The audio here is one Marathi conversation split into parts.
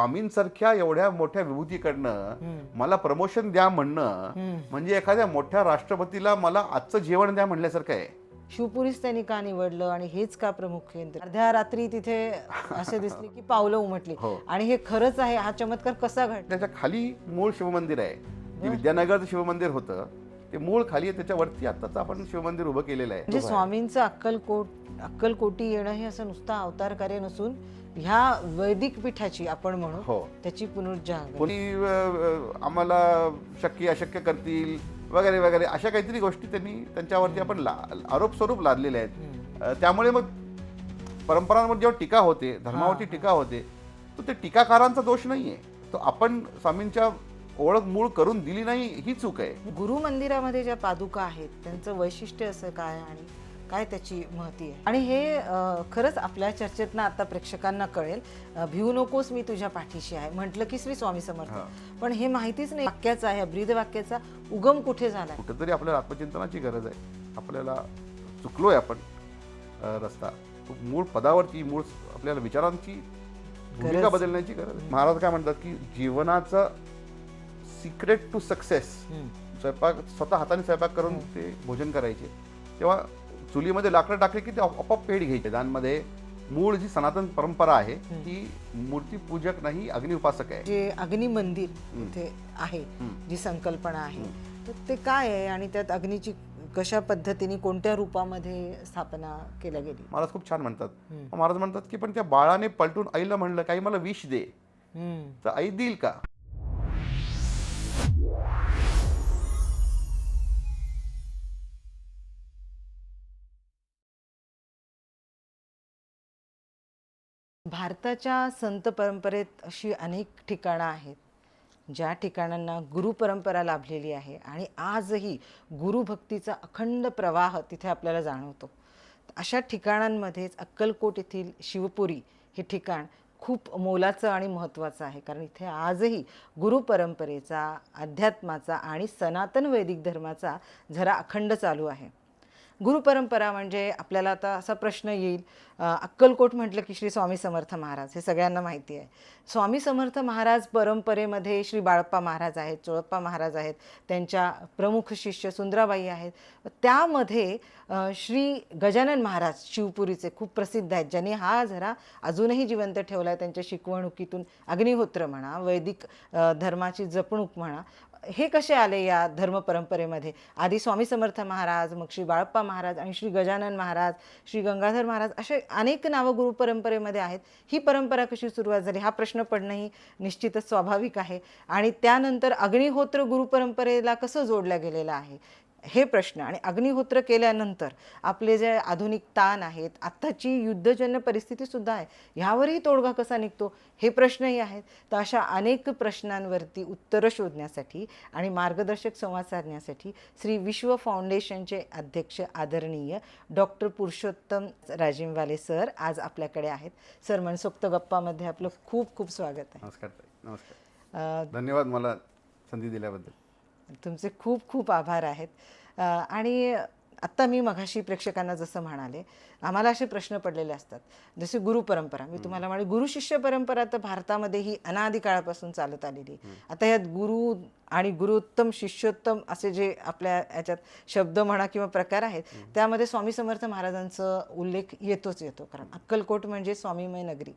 स्वामींसारख्या एवढ्या मोठ्या विभूतीकडनं मला प्रमोशन द्या म्हणणं म्हणजे एखाद्या मोठ्या राष्ट्रपतीला मला आजचं जेवण द्या म्हणल्यासारखं आहे. शिवपुरीच त्यांनी का निवडलं आणि हेच का प्रमुख केंद्र? अर्ध्या रात्री तिथे असे दिसले की पावलं उमटली. हो. आणि हे खरंच आहे, हा चमत्कार कसा घडला? त्याच्या खाली मूळ शिवमंदिर आहे. जे विद्यानगरचं शिवमंदिर होतं ते मूळ खाली आहे, त्याच्यावरती आत्ताच आपण शिवमंदिर उभं केलेलं आहे. म्हणजे स्वामींचं अक्कलकोटी येणं हे असं नुसतं अवतार कार्य नसून ह्या वैदिक पीठाची आपण म्हणू हो. त्याची पुनरुज्जागरण. कोणी आम्हाला शक्य अशक्य करतील वगैरे वगैरे अशा काहीतरी गोष्टी त्यांनी त्यांच्यावरती आपण आरोप स्वरूप लादलेले आहेत. त्यामुळे मग परंपरांवर जेव्हा टीका होते, धर्मावरती टीका होते, तर ते टीकाकारांचा दोष नाहीये. तो आपण स्वामींच्या ओळख मूळ करून दिली नाही ही चूक आहे. गुरु मंदिरामध्ये ज्या पादुका आहेत त्यांचं वैशिष्ट्य असं काय आणि काय त्याची महती आहे? आणि हे खरंच आपल्या चर्चेतनं आता प्रेक्षकांना कळेल. भिवू नकोस मी तुझ्या पाठीशी आहे म्हटलं की श्री स्वामी समर्थ, पण हे माहितीच नाही वाक्याचा आहे, ब्रीद वाक्याचा उगम कुठे झाला. कुठेतरी आपल्याला आत्मचिंतनाची गरज आहे. आपल्याला चुकलोय आपण रस्ता, मूळ पदावरती मूळ आपल्याला विचारांची भूमिका बदलण्याची गरज आहे. महाराज काय म्हणतात की जीवनाचं सिक्रेट टू सक्सेस, स्वयंपाक स्वतः हाताने स्वयंपाक करून ते भोजन करायचे. तेव्हा चुलीमध्ये लाकडं टाकले की ते आपोआप पेट घ्यायचे. वेदांमध्ये मूळ जी सनातन परंपरा आहे ती मूर्तीपूजक नाही, अग्निउपासक आहे. जे अग्नि मंदिर इथे आहे, जी संकल्पना आहे, तर ते काय आहे आणि त्यात अग्नीची कशा पद्धतीने कोणत्या रूपामध्ये स्थापना केल्या गेली? महाराज खूप छान म्हणतात. महाराज म्हणतात की पण त्या बाळाने पलटून आईला म्हणलं काही मला विष दे, तर आई देईल का? भारताच्या संत परंपरेत अशी अनेक ठिकाणं आहेत ज्या ठिकाणांना गुरु परंपरा लाभलेली आहे आणि आजही गुरुभक्तीचा अखंड प्रवाह तिथे आपल्याला जाणवतो. अशा ठिकाणांमध्येच अक्कलकोट येथील शिवपुरी हे ठिकाण खूप मोलाचं आणि महत्त्वाचं आहे, कारण इथे आजही गुरु परंपरेचा, अध्यात्माचा आणि सनातन वैदिक धर्माचा झरा अखंड चालू आहे. गुरुपरंपरा म्हणजे आपल्याला आता असा प्रश्न येईल, अक्कलकोट म्हटलं की श्री स्वामी समर्थ महाराज हे सगळ्यांना माहिती आहे. स्वामी समर्थ महाराज परंपरेमध्ये श्री बाळप्पा महाराज आहेत, चोळप्पा महाराज आहेत, त्यांच्या प्रमुख शिष्य सुंदराबाई आहेत. त्यामध्ये श्री गजानन महाराज शिवपुरीचे खूप प्रसिद्ध आहेत, ज्यांनी हा झरा अजूनही जिवंत ठेवला आहे. त्यांच्या शिकवणुकीतून अग्निहोत्र म्हणा, वैदिक धर्माची जपणूक म्हणा, हे कसे आले या धर्म परंपरेमध्ये? आधी स्वामी समर्थ महाराज, मग श्री बाळप्पा महाराज आणि श्री गजानन महाराज, श्री गंगाधर महाराज, असे अनेक नावं गुरु परंपरेमध्ये आहेत. ही परंपरा कशी सुरुवात झाली हा प्रश्न पडणंही निश्चितच स्वाभाविक आहे. आणि त्यानंतर अग्निहोत्र गुरु परंपरेला कसं जोडलं गेलेलं आहे हे प्रश्न, आणि अग्निहोत्र केल्यानंतर आपले जे आधुनिक ताण आहेत, आत्ताची युद्धजन्य परिस्थितीसुद्धा आहे, ह्यावरही तोडगा कसा निघतो हे प्रश्नही आहेत. तर अशा अनेक प्रश्नांवरती उत्तरं शोधण्यासाठी आणि मार्गदर्शक संवाद साधण्यासाठी श्री विश्व फाउंडेशनचे अध्यक्ष आदरणीय डॉक्टर पुरुषोत्तम राजिमवाले सर आज आपल्याकडे आहेत. सर, मनसोक्त गप्पामध्ये आपलं खूप खूप स्वागत आहे. नमस्कार ताई. नमस्कार. धन्यवाद मला संधी दिल्याबद्दल. तुमचे खूप खूप आभार आहेत. आणि आत्ता मी मघाशी प्रेक्षकांना जसं म्हणाले, आम्हाला असे प्रश्न पडलेले असतात जसे गुरु परंपरा. मी तुम्हाला म्हणाले गुरु शिष्य परंपरा तर भारतामध्ये ही अनादी काळापासून चालत आलेली. आता यात गुरु आणि गुरुत्तम शिष्योत्तम असे जे आपल्या याच्यात शब्द म्हणा किंवा प्रकार आहेत, त्यामध्ये स्वामी समर्थ महाराजांचा उल्लेख येतोच येतो, कारण अक्कलकोट म्हणजे स्वामीमय नगरी.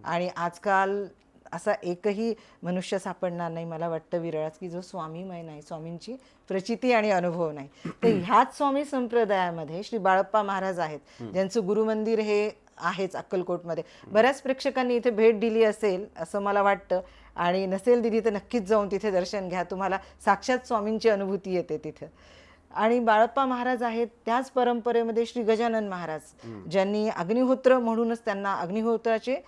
आणि आजकाल असा एकही मनुष्य सापडणार नाही, मला वाटतं विरळच, की जो स्वामीमय नाही, स्वामींची प्रचिती आणि अनुभव नाही. तर ह्याच स्वामी संप्रदायामध्ये श्री बाळप्पा महाराज आहेत, ज्यांचं गुरुमंदिर हे आहेच अक्कलकोटमध्ये. बऱ्याच प्रेक्षकांनी इथे भेट दिली असेल असं मला वाटतं, आणि नसेल दिली तर नक्कीच जाऊन तिथे दर्शन घ्या, तुम्हाला साक्षात स्वामींची अनुभूती येते तिथं. आणि बाळप्पा महाराज आहेत त्याच परंपरेमध्ये श्री गजानन महाराज, ज्यांनी अग्निहोत्र म्हणूनच त्यांना अग्निहोत्राचे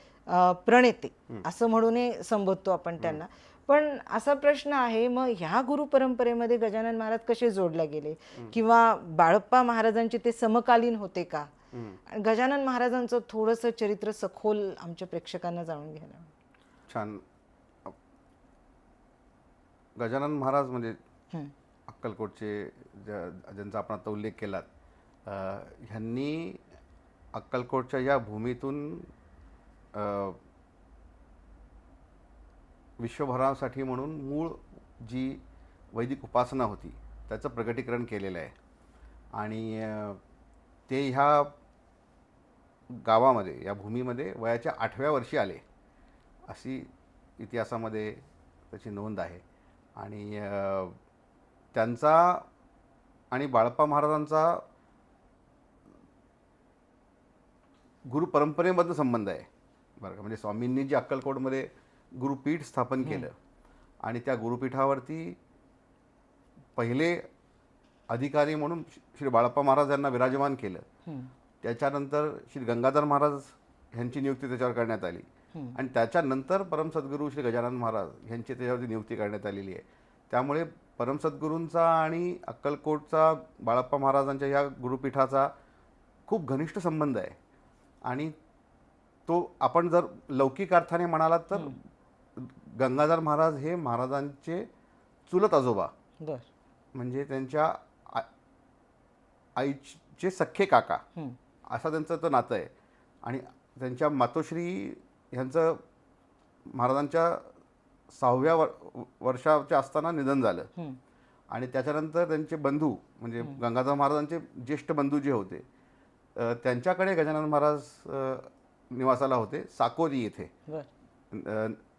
प्रणेते असं म्हणून संबोधतो आपण त्यांना. पण असा प्रश्न आहे, मग ह्या गुरु परंपरेमध्ये गजानन महाराज कसे जोडले गेले, किंवा बाळप्पा महाराजांचे ते समकालीन होते का? गजानन महाराजांचं थोडंसं चरित्र सखोल आमच्या प्रेक्षकांना जाणून घ्यायला. छान. गजानन महाराज म्हणजे अक्कलकोटचे ज्यांचा आपण आता उल्लेख केलात, ह्यांनी अक्कलकोटच्या या भूमीतून विश्वभरासाठी म्हणून मूळ जी वैदिक उपासना होती त्याचं प्रगटीकरण केलेलं आहे. आणि ते ह्या गावामध्ये, या भूमीमध्ये वयाच्या 8व्या वर्षी आले, अशी इतिहासामध्ये त्याची नोंद आहे. आणि त्यांचा आणि बाळप्पा महाराजांचा गुरुपरंपरेमधला संबंध आहे बरं का. म्हणजे स्वामींनी जे अक्कलकोटमध्ये गुरुपीठ स्थापन केलं आणि त्या गुरुपीठावरती पहिले अधिकारी म्हणून श्री बाळप्पा महाराज यांना विराजमान केलं. त्याच्यानंतर श्री गंगाधर महाराज यांची नियुक्ती त्याच्यावर करण्यात आली आणि त्याच्यानंतर परमसद्गुरू श्री गजानन महाराज यांची त्याच्यावरती नियुक्ती करण्यात आलेली आहे. त्यामुळे परमसद्गुरूंचा आणि अक्कलकोटचा बाळप्पा महाराजांच्या ह्या गुरुपीठाचा खूप घनिष्ठ संबंध आहे. आणि तो आपण जर लौकिक अर्थाने म्हणालात तर गंगाधर महाराज हे महाराजांचे चुलत आजोबा, म्हणजे त्यांच्या आईचे सख्खे काका, असं त्यांचं तर नातं आहे. आणि त्यांच्या मातोश्री ह्यांचं महाराजांच्या 6व्या वर्षाच्या असताना निधन झालं. आणि त्याच्यानंतर त्यांचे बंधू म्हणजे गंगाधर महाराजांचे ज्येष्ठ बंधू जे होते त्यांच्याकडे गजानन महाराज निवासाला होते साकोरी येथे.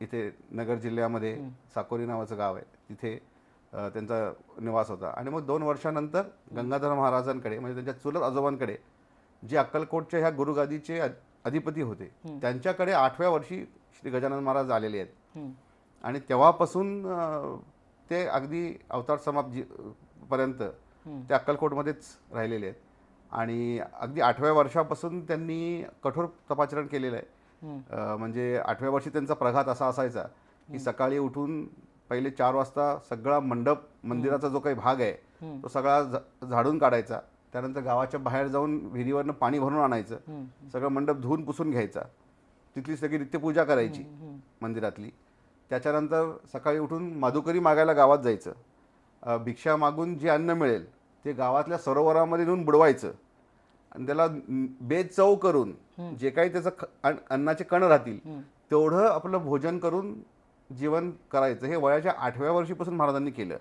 इथे नगर जिल्ह्यामध्ये साकोरी नावाचं गाव आहे, तिथे त्यांचा निवास होता. आणि मग 2 वर्षानंतर गंगाधर महाराजांकडे म्हणजे त्यांच्या चुलत आजोबांकडे जे अक्कलकोटच्या ह्या गुरुगादीचे अधिपती होते त्यांच्याकडे 8व्या वर्षी श्री गजानन महाराज आलेले आहेत. आणि तेव्हापासून ते अगदी अवतार समाप्ती पर्यंत ते अक्कलकोटमध्येच राहिलेले आहेत. आणि अगदी 8व्या वर्षापासून त्यांनी कठोर तपाचरण केलेलं आहे. म्हणजे 8व्या वर्षी त्यांचा प्रघात असा असायचा की सकाळी उठून पहिले 4 वाजता सगळा मंडप, मंदिराचा जो काही भाग आहे तो सगळा झाडून काढायचा. त्यानंतर गावाच्या बाहेर जाऊन विहिरीवरनं पाणी भरून आणायचं, सगळं मंडप धुवून पुसून घ्यायचा, तिथली सगळी नित्यपूजा करायची मंदिरातली. त्याच्यानंतर सकाळी उठून माधुकरी मागायला गावात जायचं. भिक्षा मागून जे अन्न मिळेल ते गावातल्या सरोवरामध्ये नेऊन बुडवायचं आणि त्याला बेचव करून जे काही त्याचं अन्नाचे कण राहतील तेवढं आपलं भोजन करून जीवन करायचं. हे वयाच्या 8व्या वर्षीपासून महाराजांनी केलं.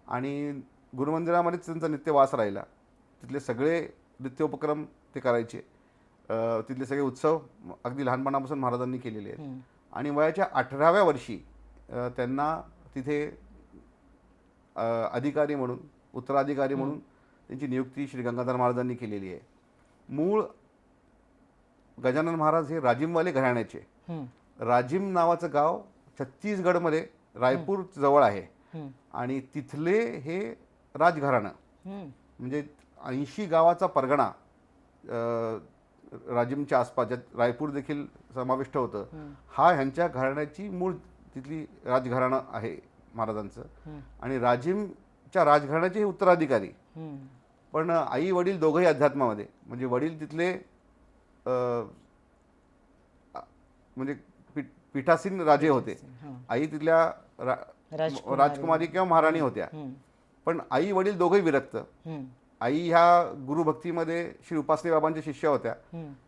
आणि गुरुमंदिरामध्येच त्यांचा नित्यवास राहिला. तिथले सगळे नित्योपक्रम ते करायचे. तिथले सगळे उत्सव अगदी लहानपणापासून महाराजांनी केलेले आहेत. आणि वयाच्या 18व्या वर्षी त्यांना तिथे अधिकारी म्हणून, उत्तराधिकारी म्हणून त्यांची नियुक्ती श्री गंगाधर महाराजांनी केलेली आहे. मूळ गजानन महाराज हे राजिमवाले घराण्याचे. राजिम नावाचं गाव छत्तीसगडमध्ये रायपूर जवळ आहे. आणि तिथले हे राजघराणं म्हणजे 80 गावाचा परगणा राजिमच्या आसपास, ज्यात रायपूर देखील समाविष्ट होतं, हा ह्यांच्या घराण्याची मूळ तिथली राजघराणं आहे महाराजांचं. आणि राजिमच्या राजघराण्याचे हे उत्तराधिकारी. पण आई वडील दोघंही अध्यात्मामध्ये, म्हणजे वडील तिथले म्हणजे पीठासीन राजे होते. आई तिथल्या राजकुमारी किंवा महाराणी होत्या. पण आई वडील दोघंही विरक्त. आई ह्या गुरुभक्तीमध्ये श्री उपासनी बाबांच्या शिष्या होत्या.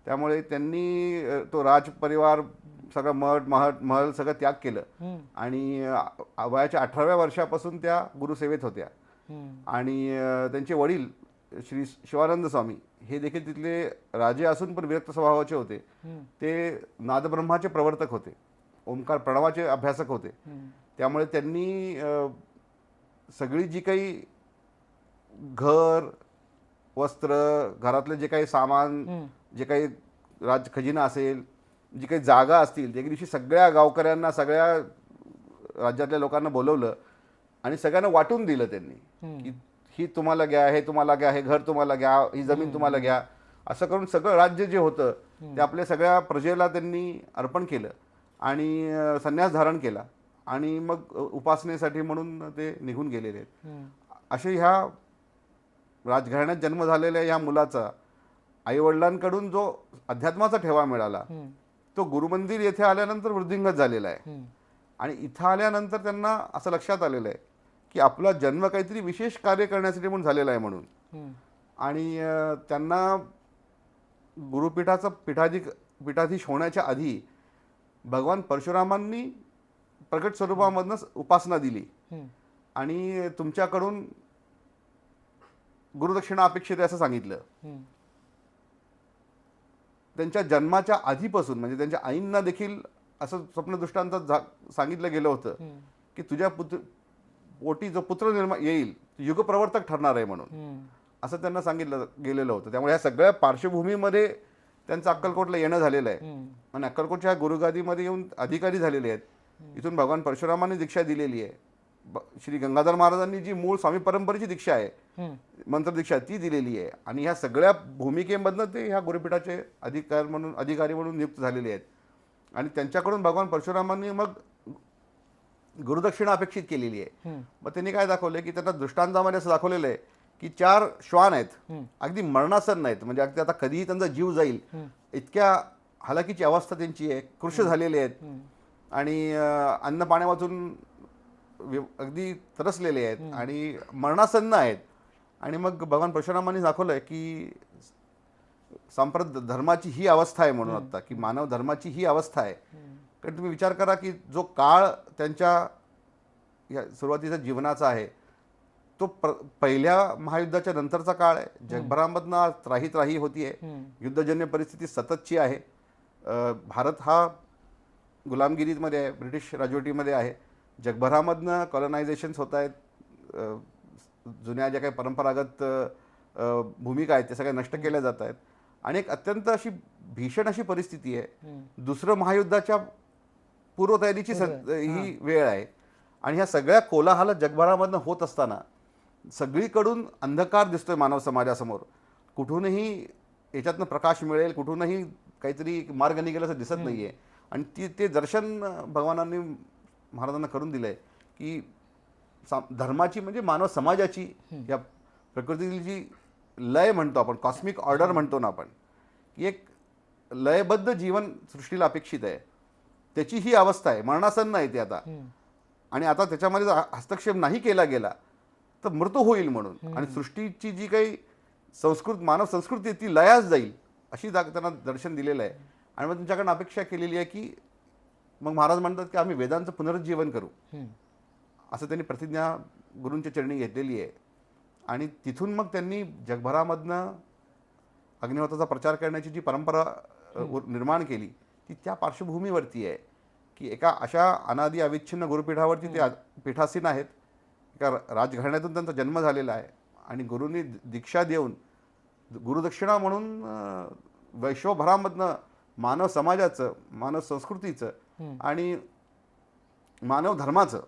त्यामुळे त्यांनी तो राजपरिवार सगळं महल सगळं त्याग केलं आणि वयाच्या 18व्या वर्षापासून त्या गुरुसेवेत होत्या. आणि त्यांचे वडील श्री शिवानंद स्वामी हे देखील तिथले राजे असून पण विरक्त स्वभावाचे होते. ते नादब्रह्माचे प्रवर्तक होते, ओंकार प्रणवाचे अभ्यासक होते. त्यामुळे त्यांनी सगळी जी काही घर, वस्त्र, घरातले जे काही सामान, जे काही खजिना असेल, जी काही जागा असतील, त्या दिवशी सगळ्या गावकऱ्यांना, सगळ्या राज्यातल्या लोकांना बोलवलं आणि सगळ्यांना वाटून दिलं त्यांनी की ही तुम्हाला घ्या, हे तुम्हाला घ्या, हे घर तुम्हाला घ्या, ही जमीन तुम्हाला घ्या. असं करून सगळं राज्य जे होतं ते आपल्या सगळ्या प्रजेला त्यांनी अर्पण केलं आणि संन्यास धारण केला. आणि मग उपासनेसाठी म्हणून ते निघून गेलेले आहेत. असे ह्या राजघराण्यात जन्म झालेल्या या मुलाचा आईवडिलांकडून जो अध्यात्माचा ठेवा मिळाला तो गुरुमंदिर येथे आल्यानंतर वृद्धिंगत झालेला आहे. आणि इथं आल्यानंतर त्यांना असं लक्षात आलेलं आहे की आपला जन्म काहीतरी विशेष कार्य करण्यासाठी म्हणून झालेला आहे म्हणून. आणि त्यांना गुरुपीठाचा पीठाधीश होण्याच्या आधी भगवान परशुरामांनी प्रकट स्वरूपामधनंच उपासना दिली हम्म. आणि तुमच्याकडून गुरुदक्षिणा अपेक्षित आहे असं सांगितलं. हम्म. त्यांच्या जन्माच्या आधीपासून म्हणजे त्यांच्या आईंना देखील असं स्वप्नदृष्टांतात सांगितलं गेलं होतं हम्म. की तुझ्या पोटी जो पुत्र येईल युगप्रवर्तक ठरणार आहे म्हणून, हम्म. असं त्यांना सांगितलं गेलेलं होतं. त्यामुळे या सगळ्या पार्श्वभूमीमध्ये त्यांचं अक्कलकोटला येणं झालेलं आहे हम्म. आणि अक्कलकोटच्या गुरुगादीमध्ये येऊन अधिकारी झालेले आहेत. इथून भगवान परशुरामांनी दीक्षा दिलेली आहे. श्री गंगाधर महाराजांनी जी मूळ स्वामी परंपरेची दीक्षा आहे, हम्म. मंत्रदीक्षा, ती दिलेली आहे आणि ह्या सगळ्या भूमिकेमधनं ते ह्या गुरुपीठाचे अधिकारी म्हणून नियुक्त झालेले आहेत. आणि त्यांच्याकडून भगवान परशुरामांनी मग गुरुदक्षिणा अपेक्षित केलेली आहे. हम्म. मग त्यांनी काय दाखवलं की त्यांना दृष्टांतामध्ये असं दाखवलेलं आहे की 4 श्वान आहेत, हम्म. अगदी मरणासन नाहीत, म्हणजे अगदी आता कधीही त्यांचा जीव जाईल हम्म. इतक्या हलाखीची अवस्था त्यांची आहे, कृश झालेले आहेत हम्म. आणि अन्न पाण्या वाचून अगदी तरसलेले आहेत आणि मरणासन्न आहेत. आणि मग भगवान परशुरामांनी दाखवलंय की सांप्रत धर्माची ही अवस्था आहे म्हणून आता, की मानव धर्माची ही अवस्था आहे. कारण तुम्ही विचार करा की जो काळ त्यांच्या या सुरुवातीच्या जीवनाचा आहे तो पहिल्या महायुद्धाच्या नंतरचा काळ आहे. जगभरामधनं त्राही होती आहे, युद्धजन्य परिस्थिती सततची आहे. भारत हा गुलामगिरीमध्ये आहे, ब्रिटिश राजवटीमध्ये आहे. जगभरामधनं कॉलनायझेशन्स होत आहेत. जुन्या ज्या काही परंपरागत भूमिका आहेत त्या सगळ्या नष्ट केल्या जात आहेत आणि एक अत्यंत अशी भीषण अशी परिस्थिती आहे. दुसरं महायुद्धाच्या पूर्वतयारीची ही वेळ आहे आणि ह्या सगळ्या कोलाहल जगभरामधनं होत असताना सगळीकडून अंधकार दिसतोय मानव समाजासमोर. कुठूनही याच्यातनं प्रकाश मिळेल, कुठूनही काहीतरी मार्ग निघेल असं दिसत नाही आहे. आणि ते दर्शन भगवानांनी महाराजांना करून दिलं आहे की धर्माची म्हणजे मानव समाजाची, या प्रकृतीची जी लय म्हणतो आपण, कॉस्मिक ऑर्डर म्हणतो ना आपण, की एक लयबद्ध जीवन सृष्टीला अपेक्षित आहे, त्याची ही अवस्था आहे. मरणासन्न आहे ते आता. आणि आता त्याच्यामध्ये हस्तक्षेप नाही केला गेला तर मृत्यू होईल म्हणून, आणि सृष्टीची जी काही मानव संस्कृती ती लयास जाईल अशी त्यांना दर्शन दिलेलं आहे. आणि मग त्यांच्याकडनं अपेक्षा केलेली आहे की मग महाराज म्हणतात की आम्ही वेदांचं पुनरुज्जीवन करू, असं त्यांनी प्रतिज्ञा गुरूंच्या चरणी घेतलेली आहे. आणि तिथून मग त्यांनी जगभरामधनं अग्निहोत्राचा प्रचार करण्याची जी परंपरा निर्माण केली ती त्या पार्श्वभूमीवरती आहे की एका अशा अनादी अविच्छिन्न गुरुपीठावरती ते पीठासीन आहेत. एका राजघराण्यातून त्यांचा जन्म झालेला आहे आणि गुरूंनी दीक्षा देऊन गुरुदक्षिणा म्हणून वैश्वभरामधनं मानव समाजाचं, मानव संस्कृतीचं आणि मानव धर्माचं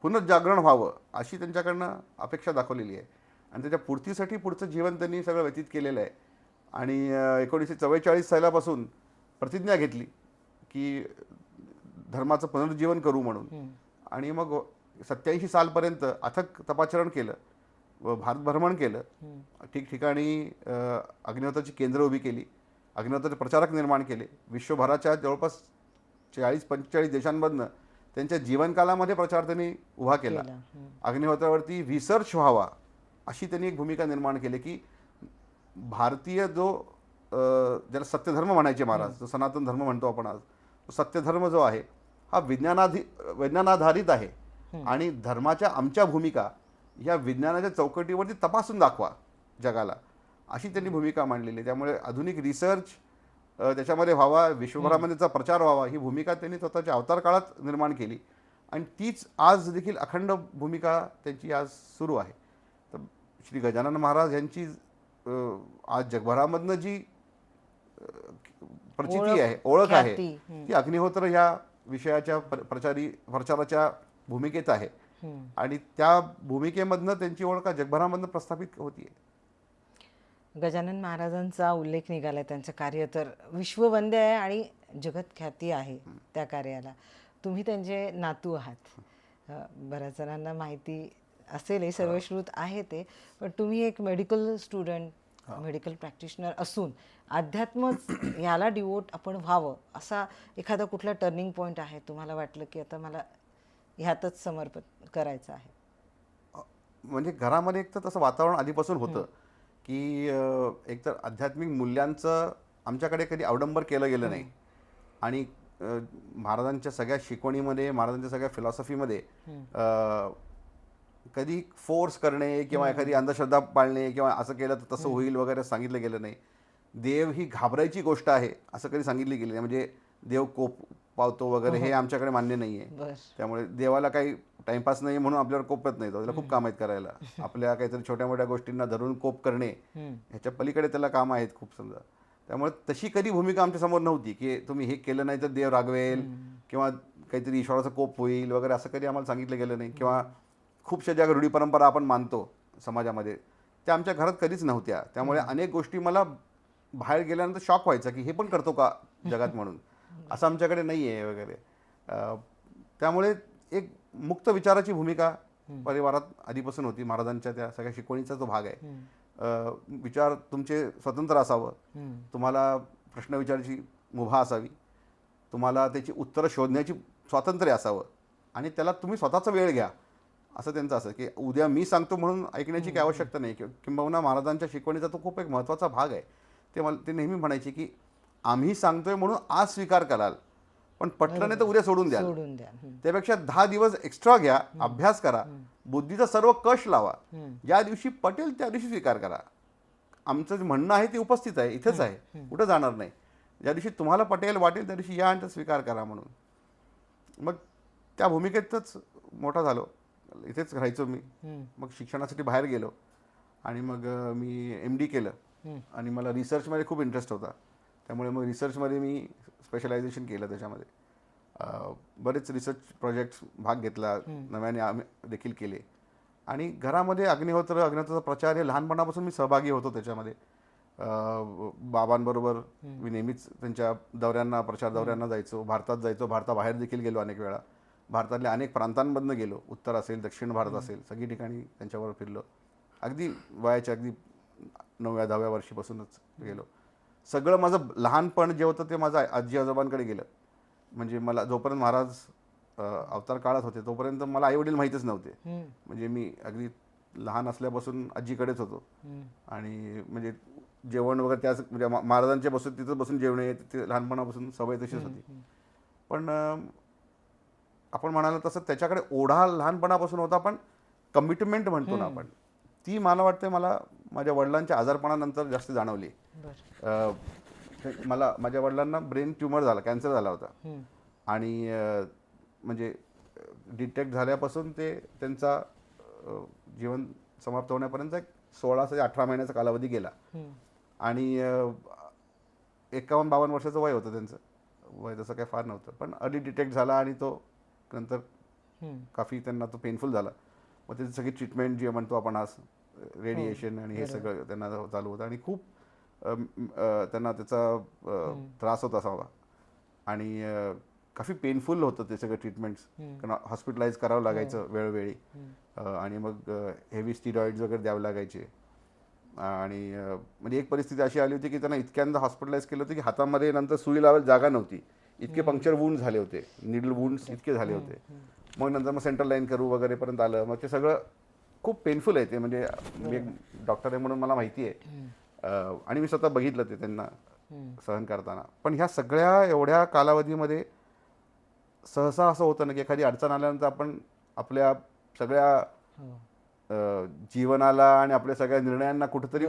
पुनर्जागरण व्हावं अशी त्यांच्याकडनं अपेक्षा दाखवलेली आहे. आणि त्याच्या पूर्तीसाठी पुढचं जीवन त्यांनी सगळं व्यतीत केलेलं आहे. आणि 1944 सालापासून प्रतिज्ञा घेतली की धर्माचं पुनरुज्जीवन करू म्हणून. आणि मग 87 सालपर्यंत अथक तपाचरण केलं व भारत भ्रमण केलं. ठिकठिकाणी अग्निहोत्राची केंद्र उभी केली, अग्निहोत्राचे प्रचारक निर्माण केले. विश्वभराच्या जवळपास 40-45 देशांमधनं त्यांच्या जीवनकालामध्ये प्रचार त्यांनी उभा केला. अग्निहोत्रावरती रिसर्च व्हावा अशी त्यांनी एक भूमिका निर्माण केली की भारतीय जो ज्याला सत्यधर्म म्हणायचे महाराज, जो सनातन धर्म म्हणतो आपण आज, तो सत्यधर्म जो आहे हा विज्ञानाधारित आहे आणि धर्माच्या आमच्या भूमिका या विज्ञानाच्या चौकटीवरती तपासून दाखवा जगाला, अशी त्यांनी भूमिका मांडलेली. त्यामुळे आधुनिक रिसर्च त्याच्यामध्ये व्हावा, विश्वभरामध्ये त्याचा प्रचार व्हावा ही भूमिका त्यांनी स्वतःच्या अवतार काळात निर्माण केली. आणि तीच आज देखील अखंड भूमिका त्यांची आज सुरू आहे. तर श्री गजानन महाराज यांची आज जगभरामधनं जी प्रचिती आहे, ओळख आहे, ती अग्निहोत्र ह्या विषयाच्या प्रचाराच्या भूमिकेत आहे. आणि त्या भूमिकेमधनं त्यांची ओळख जगभरामधनं प्रस्थापित होतीये. गजानन महाराजांचा उल्लेख निघाला, त्यांचं कार्य तर विश्ववंद्य आहे आणि जगत ख्याती आहे त्या कार्याला. तुम्ही त्यांचे नातू आहात. बऱ्याच जणांना माहिती असेल, हे सर्वश्रुत आहे ते, पण तुम्ही एक मेडिकल स्टुडंट, मेडिकल प्रॅक्टिशनर असून अध्यात्मच याला डिवोट आपण व्हावं असा एखादा कुठला टर्निंग पॉईंट आहे तुम्हाला वाटलं की आता मला ह्यातच समर्पण करायचं आहे? म्हणजे घरामध्ये एक तर तसं वातावरण आधीपासून होतं की एकतर आध्यात्मिक मूल्यांचं आमच्याकडे कधी अवडंबर केलं गेलं नाही आणि महाराजांच्या सगळ्या शिकवणीमध्ये, महाराजांच्या सगळ्या फिलॉसॉफीमध्ये कधी फोर्स करणे किंवा एखादी अंधश्रद्धा पाळणे किंवा असं केलं तर तसं होईल वगैरे सांगितलं गेलं नाही. देव ही घाबरायची गोष्ट आहे असं कधी सांगितली गेली नाही. म्हणजे देव कोप पावतो वगैरे हे आमच्याकडे मान्य नाही आहे. बर. त्यामुळे देवाला काही टाइमपास नाही म्हणून आपल्यावर कोपत नाही. त्याला खूप काम आहेत करायला. आपल्या काहीतरी छोट्या मोठ्या गोष्टींना धरून कोप करणे ह्याच्या पलीकडे त्याला काम आहेत खूप समजा. त्यामुळे तशी कधी भूमिका आमच्यासमोर नव्हती की तुम्ही हे केलं नाही तर देव रागवेल किंवा काहीतरी ईश्वराचा कोप होईल वगैरे असं कधी आम्हाला सांगितलं गेलं नाही. किंवा खूपशा ज्या रूढी परंपरा आपण मानतो समाजामध्ये त्या आमच्या घरात कधीच नव्हत्या. त्यामुळे अनेक गोष्टी मला बाहेर गेल्यानंतर शॉक व्हायचा की हे पण करतो का जगात म्हणून, असं आमच्याकडे नाही आहे वगैरे. त्यामुळे एक मुक्त विचाराची भूमिका परिवारात आधीपासून होती. महाराजांच्या त्या सगळ्या शिकवणीचा तो भाग आहे. विचार तुमचे स्वतंत्र असावं, तुम्हाला प्रश्न विचारायची मुभा असावी, तुम्हाला त्याची उत्तरं शोधण्याची स्वातंत्र्य असावं आणि त्याला तुम्ही स्वतःचा वेळ घ्या असं त्यांचं असं की उद्या मी सांगतो म्हणून ऐकण्याची काही आवश्यकता नाही. किंबहुना महाराजांच्या शिकवणीचा तो खूप एक महत्त्वाचा भाग आहे. ते नेहमी म्हणायचे की आम्ही सांगतोय म्हणून आज स्वीकार कराल, पण पटलं नाही तर उद्या सोडून द्या. त्यापेक्षा 10 दिवस एक्स्ट्रा घ्या, अभ्यास करा, बुद्धीचा सर्व कष लावा, ज्या दिवशी पटेल त्या दिवशी स्वीकार करा. आमचं जे म्हणणं आहे ते उपस्थित आहे, इथेच आहे, कुठं जाणार नाही. ज्या दिवशी तुम्हाला पटेल वाटेल त्या दिवशी या आणि स्वीकार करा म्हणून. मग त्या भूमिकेतच मोठा झालो. इथेच राहायचो मी. मग शिक्षणासाठी बाहेर गेलो आणि मग मी MD केलं आणि मला रिसर्चमध्ये खूप इंटरेस्ट होता. त्यामुळे मग रिसर्चमध्ये मी स्पेशलायझेशन केलं. त्याच्यामध्ये बरेच रिसर्च प्रोजेक्ट्स भाग घेतला, नव्याने आम्ही देखील केले. आणि घरामध्ये अग्निहोत्राचा प्रचार हे लहानपणापासून मी सहभागी होतो त्याच्यामध्ये. बाबांबरोबर मी नेहमीच त्यांच्या दौऱ्यांना, प्रचार दौऱ्यांना जायचो. भारतात जायचो, भारताबाहेर देखील गेलो अनेक वेळा. भारतातल्या अनेक प्रांतांमधनं गेलो, उत्तर असेल, दक्षिण भारत असेल, सगळी ठिकाणी त्यांच्यावर फिरलो. अगदी वयाच्या अगदी 9व्या 10व्या वर्षीपासूनच गेलो. सगळं माझं लहानपण जे होतं ते माझं आजी आजोबांकडे गेलं. म्हणजे मला जोपर्यंत महाराज अवतार काळात होते तोपर्यंत मला आईवडील माहीतच नव्हते. म्हणजे मी अगदी लहान असल्यापासून आजीकडेच होतो. आणि म्हणजे जेवण वगैरे त्याच म्हणजे महाराजांच्या बसून तिथं बसून जेवणे तिथे लहानपणापासून सवय तशीच होती. पण आपण म्हणाल तसं त्याच्याकडे ओढा लहानपणापासून होता, पण कमिटमेंट म्हणतो ना आपण, ती मला वाटते मला माझ्या वडिलांच्या आजारपणानंतर जास्त जाणवली. मला माझ्या वडिलांना ब्रेन ट्यूमर झाला, कॅन्सर झाला होता. आणि म्हणजे डिटेक्ट झाल्यापासून ते त्यांचा जीवन समाप्त होण्यापर्यंत 16 ते 18 महिन्याचा कालावधी गेला. आणि 51-52 वर्षाचं वय होतं त्यांचं. वय तसं काही फार नव्हतं, पण अर्ली डिटेक्ट झाला आणि तो नंतर काफी त्यांना तो पेनफुल झाला. मग त्याची सगळी ट्रीटमेंट जे म्हणतो आपण आज, रेडिएशन आणि हे सगळं त्यांना चालू होतं. आणि खूप त्यांना त्याचा त्रास होता असावा. आणि काफी पेनफुल होतं ते सगळं ट्रीटमेंट्स, कारण हॉस्पिटलाइज करावं लागायचं वेळोवेळी. आणि मग हेवी स्टिरॉइड्स वगैरे द्यावे लागायचे. आणि म्हणजे एक परिस्थिती अशी आली होती की त्यांना इतक्यांदा हॉस्पिटलाइज केलं होतं की हातामध्ये नंतर सुई लावायला जागा नव्हती. इतके पंक्चर वूंड झाले होते, निडल वूंड्स इतके झाले होते. मग नंतर मग सेंट्रल लाईन करू वगैरेपर्यंत आलं. मग ते सगळं खूप पेनफुल आहे ते. म्हणजे मी एक डॉक्टर आहे म्हणून मला माहिती आहे. आणि मी स्वतः बघितलं ते त्यांना सहन करताना. पण ह्या सगळ्या एवढ्या कालावधीमध्ये सहसा असं होतं ना की एखादी अडचण आल्यानंतर आपण आपल्या सगळ्या जीवनाला आणि आपल्या सगळ्या निर्णयांना कुठेतरी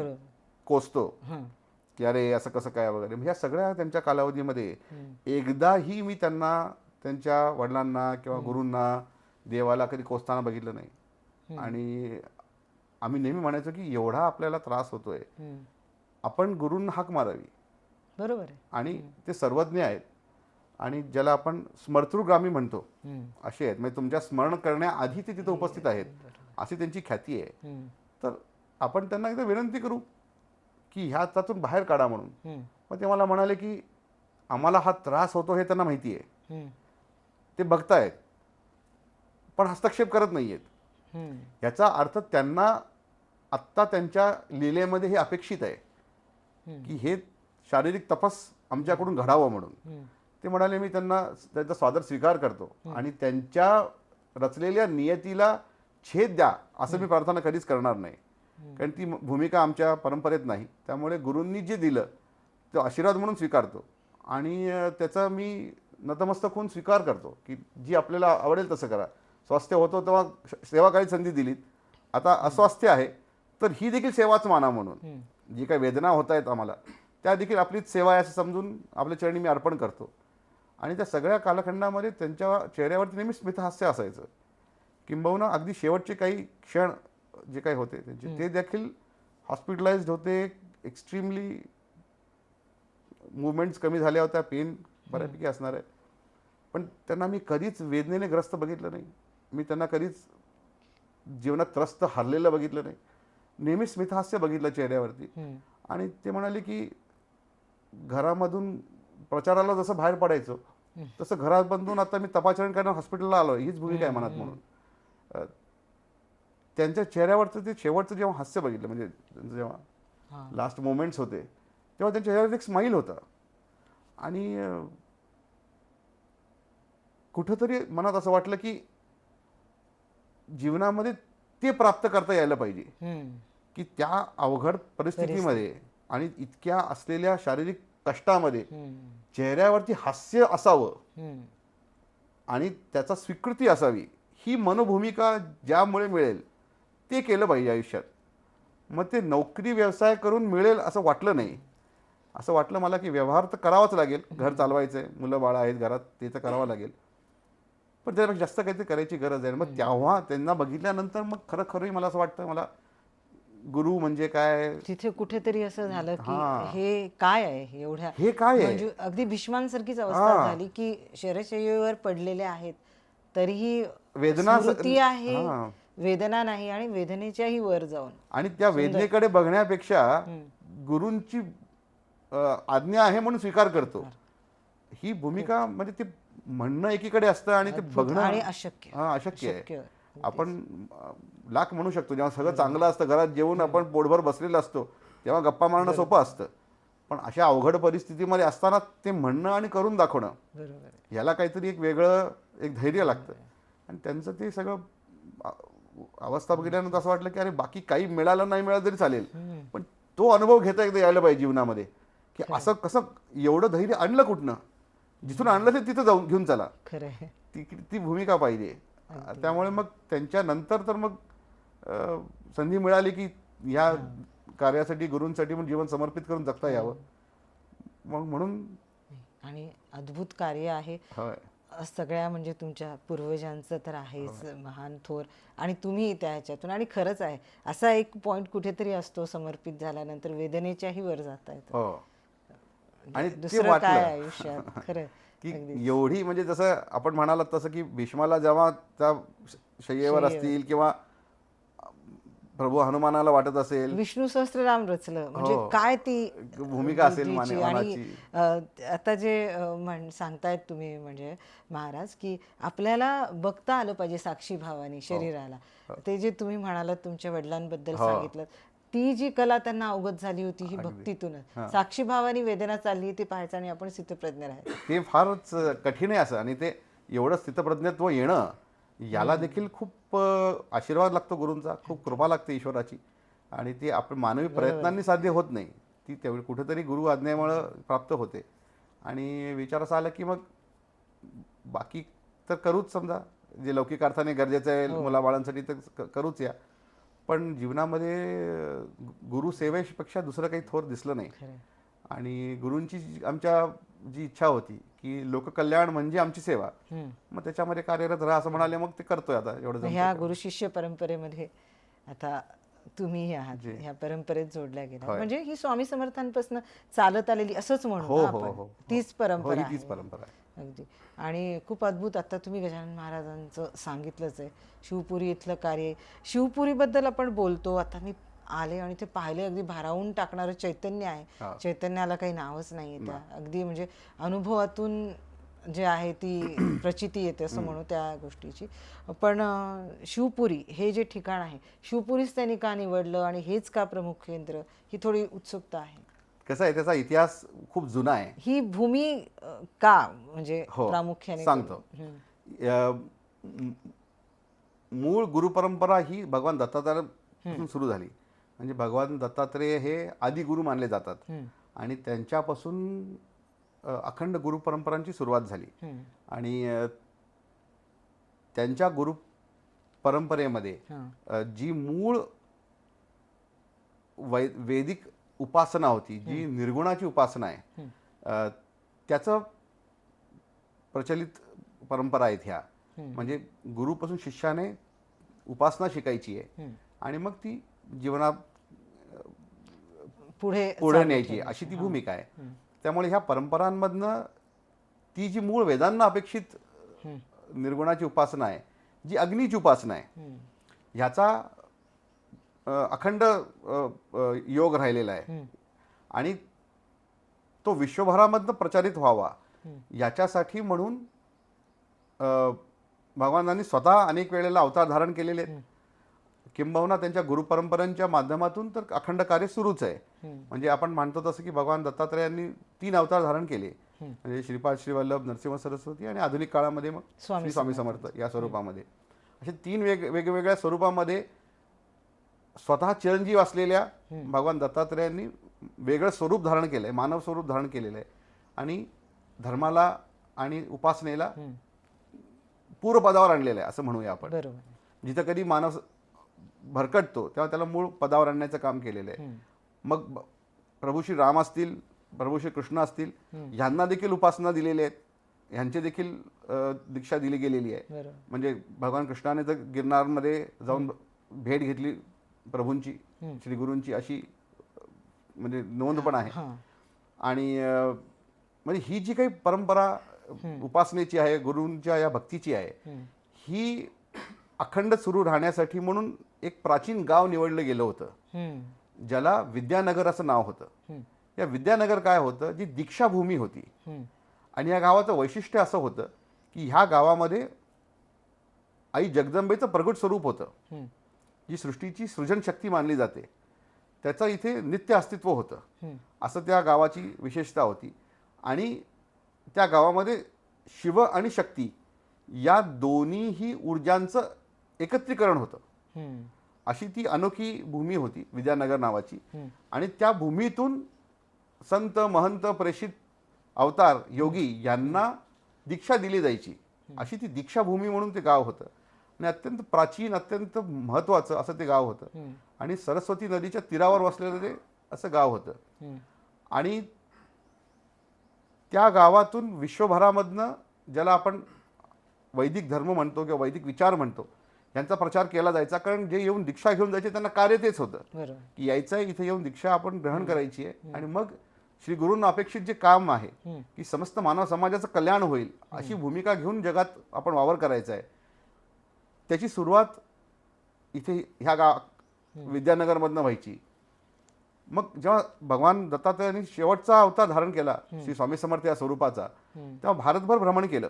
कोसतो की अरे असं कसं काय वगैरे. ह्या सगळ्या त्यांच्या कालावधीमध्ये एकदाही मी त्यांना, त्यांच्या वडिलांना किंवा गुरूंना, देवाला कधी कोसताना बघितलं नाही. आणि आम्ही नेहमी म्हणायचो की एवढा आपल्याला त्रास होतोय, आपण गुरूंना हाक मारावी. बरोबर आहे. आणि ते सर्वज्ञ आहेत आणि ज्याला आपण स्मर्तृगामी म्हणतो असे आहेत. म्हणजे तुमच्या स्मरण करण्याआधी ते तिथे उपस्थित आहेत अशी त्यांची ख्याती आहे. तर आपण त्यांना एकदा विनंती करू की ह्या त्यातून बाहेर काढा म्हणून. मग ते मला म्हणाले की आम्हाला हा त्रास होतो हे त्यांना माहिती आहे, ते बघतायत पण हस्तक्षेप करत नाही आहेत. याचा अर्थ त्यांना आत्ता त्यांच्या लीलेमध्ये हे अपेक्षित आहे की हे शारीरिक तपस आमच्याकडून घडावं म्हणून. ते म्हणाले मी त्यांना त्यांचा सादर स्वीकार करतो आणि त्यांच्या रचलेल्या नियतीला छेद द्या असं मी प्रार्थना कधीच करणार नाही, कारण ती भूमिका आमच्या परंपरेत नाही. त्यामुळे गुरूंनी जे दिलं ते आशीर्वाद म्हणून स्वीकारतो आणि त्याचा मी नतमस्तक होऊन स्वीकार करतो की जी आपल्याला आवडेल तसं करा. स्वास्थ्य होतं तेव्हा सेवाकाळी संधी दिलीत, आता अस्वास्थ्य आहे तर ही देखील सेवाच माना म्हणून. जी काही वेदना होत आहेत आम्हाला त्या देखील आपलीच सेवा आहे असं समजून आपल्या चरणी मी अर्पण करतो. आणि त्या सगळ्या कालखंडामध्ये त्यांच्या चेहऱ्यावरती नेहमी स्मितहास्य असायचं. किंबहुना अगदी शेवटचे काही क्षण जे काही होते त्यांचे ते देखील हॉस्पिटलाइज्ड होते, एक्स्ट्रीमली मुवमेंट्स कमी झाल्या होत्या, पेन बऱ्यापैकी असणार आहे, पण त्यांना मी कधीच वेदनेने ग्रस्त बघितलं नाही. मी त्यांना कधीच जीवनात त्रस्त हरलेलं बघितलं नाही. नेहमी स्मितहास्य बघितलं चेहऱ्यावरती. आणि ते म्हणाले की घरामधून प्रचाराला जसं बाहेर पडायचो तसं घरात बंधून आता मी तपाचरण करणार हॉस्पिटलला आलो, हीच भूमिका आहे मनात म्हणून. त्यांच्या चेहऱ्यावरचं ते शेवटचं जेव्हा हास्य बघितलं, म्हणजे जेव्हा लास्ट मोमेंट्स होते तेव्हा त्यांच्या चेहऱ्यावर एक स्माईल होता. आणि कुठंतरी मनात असं वाटलं की जीवनामध्ये ते प्राप्त करता यायला पाहिजे की त्या अवघड परिस्थितीमध्ये आणि इतक्या असलेल्या शारीरिक कष्टामध्ये चेहऱ्यावरती हास्य असावं आणि त्याचा स्वीकृती असावी, ही मनोभूमिका ज्यामुळे मिळेल ते केलं पाहिजे आयुष्यात. मग ते नोकरी व्यवसाय करून मिळेल असं वाटलं नाही. असं वाटलं मला की व्यवहार तर करावाच लागेल, घर चालवायचं आहे, मुलं बाळं आहेत घरात, ते तर करावं लागेल, पण त्यापेक्षा जास्त काहीतरी करायची गरज आहे. मग तेव्हा त्यांना बघितल्यानंतर मग खरंही मला असं वाटतं, मला गुरु म्हणजे काय, तिथे कुठेतरी असं झालं की हे काय आहे एवढ्या, हे काय आहे, म्हणजे अगदी भीष्मांसारखीच अवस्था झाली की शरशय्येवर पडलेले आहेत तरीही वेदना स्मृती आहे, वेदना नाही, आणि वेदनेच्याही वर जाऊन. आणि त्या वेदनेकडे बघण्यापेक्षा गुरूंची आज्ञा आहे म्हणून स्वीकार करतो, ही भूमिका. म्हणजे ते म्हणणं एकीकडे असतं आणि ते बघणं अशक्य आहे. आपण लाख म्हणू शकतो, जेव्हा सगळं चांगलं असतं, घरात जेवून आपण पोटभर बसलेलं असतो तेव्हा गप्पा मारणं सोपं असतं, पण अशा अवघड परिस्थितीमध्ये असताना ते म्हणणं आणि करून दाखवणं, याला काहीतरी एक वेगळं एक धैर्य लागतं. आणि त्यांचं ते सगळं अवस्था बघितल्यानंतर असं वाटलं की अरे बाकी काही मिळालं नाही मिळालं तरी चालेल, पण तो अनुभव घेता एकदा यायला पाहिजे जीवनामध्ये की असं कसं एवढं धैर्य आणलं कुठनं, जिथून आणलं ते तिथं जाऊन घेऊन चला, ती भूमिका पाहिजे. त्यामुळे मग त्यांच्या नंतर तर मग संधी मिळाली की ह्या कार्यासाठी गुरूंसाठी पण जीवन समर्पित करून जगता यावं. मग म्हणून आणि अद्भुत कार्य आहे सगळ्या, म्हणजे तुमच्या पूर्वजांचं तर आहेच महान थोर, आणि तुम्ही त्या ह्याच्यातून. आणि खरंच आहे असा एक पॉइंट कुठेतरी असतो, समर्पित झाल्यानंतर वेदनेच्याही वर जाता येतं. आणि दुसरं काय आयुष्यात खरं की एवढी, म्हणजे जसं आपण म्हणालात तसं की भीष्माला जेव्हा त्या शय्येवर असतील किंवा प्रभू हनुमानाला वाटत असेल विष्णू सहस्त्रनाम रचलं, म्हणजे काय ती भूमिका असेल आणि आता जे सांगतायत तुम्ही म्हणजे महाराज की आपल्याला बघता आलं पाहिजे साक्षी भावानी शरीराला. ते जे तुम्ही म्हणालात तुमच्या वडिलांबद्दल सांगितलं, ती जी कला त्यांना अवगत झाली होती ही भक्तीतूनच. साक्षी भावानी वेदना चालली ती पाहायचं आणि आपण स्थितप्रज्ञ राहायचं, ते फारच कठीण आहे असं. आणि ते एवढं स्थितप्रज्ञत्व येणं याला देखील खूप आशीर्वाद लागतो गुरूंचा, खूप कृपा लागते ईश्वराची. आणि ती आपण मानवी प्रयत्नांनी साध्य होत नाही, ती तेवढी कुठेतरी गुरु आज्ञेमुळं प्राप्त होते. आणि विचार असा आला की मग बाकी तर करूच, समजा जे लौकिक अर्थाने गरजेचं आहे मुलाबाळांसाठी तर करूच या, पण जीवनामध्ये गुरुसेवेपेक्षा दुसरं काही थोर दिसलं नाही. आणि गुरूंची आमच्या जी इच्छा होती की लोककल्याण म्हणजे आमची सेवा, मग त्याच्यामध्ये कार्यरत राहा असं म्हणाले, मग ते करतोय आता एवढं. ह्या गुरुशिष्य परंपरेमध्ये आता तुम्ही आहात, ह्या परंपरेत जोडल्या गेल्या, म्हणजे ही स्वामी समर्थांपासून चालत आलेली असंच म्हणू आपण, तीच परंपरा आहे अगदी. आणि खूप अद्भुत. आता तुम्ही गजानन महाराजांचं सांगितलंच आहे, शिवपुरी इथलं कार्य. शिवपुरीबद्दल आपण बोलतो, आता मी आले आणि ते पाहिले, अगदी भारावून टाकणारं चैतन्य आहे. चैतन्याला काही नावच नाहीये त्या, अगदी म्हणजे अनुभवातून जे आहे ती प्रचिती येते असं म्हणू त्या गोष्टीची. पण शिवपुरी हे जे ठिकाण आहे, शिवपुरीच त्यांनी का निवडलं आणि हेच का प्रमुख केंद्र, ही थोडी उत्सुकता आहे. कसं आहे, त्याचा इतिहास खूप जुना आहे. ही भूमी का म्हणजे प्रामुख्याने सांगतो. मूळ गुरुपरंपरा ही भगवान दत्तात्रयापासून सुरू झाली. म्हणजे भगवान दत्तात्रेय हे आदिगुरु मानले जातात आणि त्यांच्यापासून अखंड गुरु परंपरांची सुरुवात झाली. हम्म. आणि त्यांच्या गुरु परंपरेमध्ये हां. जी मूळ वैदिक उपासना होती, जी निर्गुणाची उपासना आहे, त्याचं प्रचलित परंपरा आहेत ह्या. म्हणजे गुरुपासून शिष्याने उपासना शिकायची आहे आणि मग ती जीवनात पुढे पुढे न्यायची आहे, अशी ती भूमिका आहे. त्यामुळे ह्या परंपरांमधनं ती जी मूळ वेदांना अपेक्षित निर्गुणाची उपासना आहे, जी अग्नीची उपासना आहे, ह्याचा अखंड योग राहिलेला आहे. आणि तो विश्वभरामधनं प्रचारित व्हावा याच्यासाठी म्हणून भगवानांनी स्वतः अनेक वेळेला अवतार धारण केलेले आहेत. किंबहुना त्यांच्या गुरुपरंपरांच्या माध्यमातून तर अखंड कार्य सुरूच आहे. म्हणजे आपण म्हणतो तसं की भगवान दत्तात्रयांनी 3 अवतार धारण केले, म्हणजे श्रीपाद, श्रीवल्लभ, नरसिंह सरस्वती आणि आधुनिक काळामध्ये मग श्री स्वामी समर्थ या स्वरूपामध्ये. असे 3 वेगवेगळ्या स्वरूपामध्ये स्वतः चिरंजीव असलेल्या भगवान दत्तात्रयांनी वेगळं स्वरूप धारण केलं आहे, मानव स्वरूप धारण केलेलं आहे. आणि धर्माला आणि उपासनेला पूर्वपदावर आणलेलं आहे असं म्हणूया आपण. बरोबर. जिथं कधी मानव भरकटतो तेव्हा त्याला मूळ पदावर आणण्याचं काम केलेलं आहे. मग प्रभू श्री राम असतील, प्रभू श्री कृष्ण असतील, ह्यांना देखील उपासना दिलेली आहेत, ह्यांची देखील दीक्षा दिली गेलेली आहे. बरोबर. म्हणजे भगवान कृष्णाने तर गिरनारमध्ये जाऊन भेट घेतली प्रभूंची, श्री गुरूंची, अशी म्हणजे नोंद पण आहे. आणि म्हणजे ही जी काही परंपरा उपासनेची आहे, गुरूंच्या या भक्तीची आहे, ही अखंड सुरू राहण्यासाठी म्हणून एक प्राचीन गाव निवडलं गेलं होतं, ज्याला विद्यानगर असं नाव होतं. या विद्यानगर काय होतं, जी दीक्षाभूमी होती. आणि या गावाचं वैशिष्ट्य असं होतं की ह्या गावामध्ये आई जगदंबेचं प्रगट स्वरूप होतं, जी सृष्टीची सृजनशक्ती मानली जाते, त्याचं इथे नित्य अस्तित्व होतं, असं त्या गावाची विशेषता होती. आणि त्या गावामध्ये शिव आणि शक्ती या दोन्हीही ऊर्जांचं एकत्रीकरण होतं. अशी ती अनोखी भूमी होती विद्यानगर नावाची. आणि त्या भूमीतून संत, महंत, प्रेषित, अवतार, योगी यांना दीक्षा दिली जायची, अशी ती दीक्षाभूमी म्हणून ते गाव होतं. आणि अत्यंत प्राचीन, अत्यंत महत्त्वाचं असं ते गाव होतं. आणि सरस्वती नदीच्या तीरावर वसलेलं ते असं गाव होतं. आणि त्या गावातून विश्वभरामधनं, ज्याला आपण वैदिक धर्म म्हणतो किंवा वैदिक विचार म्हणतो, यांचा प्रचार केला जायचा. कारण जे येऊन दीक्षा घेऊन जायचे त्यांना कार्य तेच होतं की यायचं आहे, इथे येऊन दीक्षा आपण ग्रहण करायची आहे, आणि मग श्री गुरूंना अपेक्षित जे काम आहे की समस्त मानव समाजाचं कल्याण होईल, अशी भूमिका घेऊन जगात आपण वावर करायचा आहे. त्याची सुरुवात इथे ह्या विद्यानगरमधनं व्हायची. मग जेव्हा भगवान दत्तात्रयांनी शेवटचा अवतार धारण केला श्री स्वामी समर्थ या स्वरूपाचा, तेव्हा भारतभर भ्रमण केलं,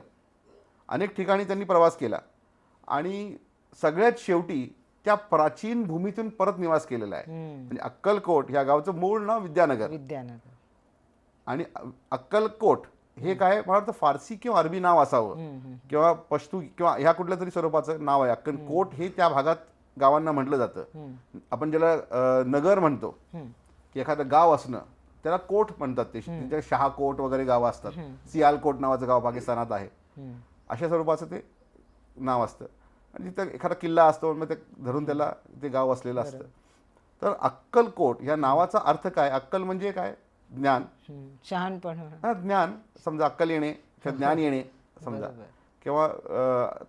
अनेक ठिकाणी त्यांनी प्रवास केला, आणि सगळ्यात शेवटी त्या प्राचीन भूमीतून परत निवास केलेला आहे. म्हणजे अक्कलकोट ह्या गावचं मूळ नाव विद्यानगर. आणि अक्कलकोट हे काय, मला वाटतं फारसी किंवा अरबी नाव असावं, किंवा पश्तू किंवा ह्या कुठल्या तरी स्वरूपाचं नाव आहे. अक्कलकोट हे त्या भागात गावांना म्हटलं जातं. आपण ज्याला नगर म्हणतो, की एखादं गाव असणं, त्याला कोट म्हणतात. ते शहाकोट वगैरे गावं असतात. सियालकोट नावाचं गाव पाकिस्तानात आहे, अशा स्वरूपाचं ते नाव असतं. आणि तिथं एखादा किल्ला असतो, मग ते धरून त्याला ते गाव असलेलं असतं. तर अक्कलकोट या नावाचा अर्थ काय? अक्कल म्हणजे काय? ज्ञान, शहाणपण, ज्ञान समजा, अक्कल येणे किंवा ज्ञान येणे समजा, किंवा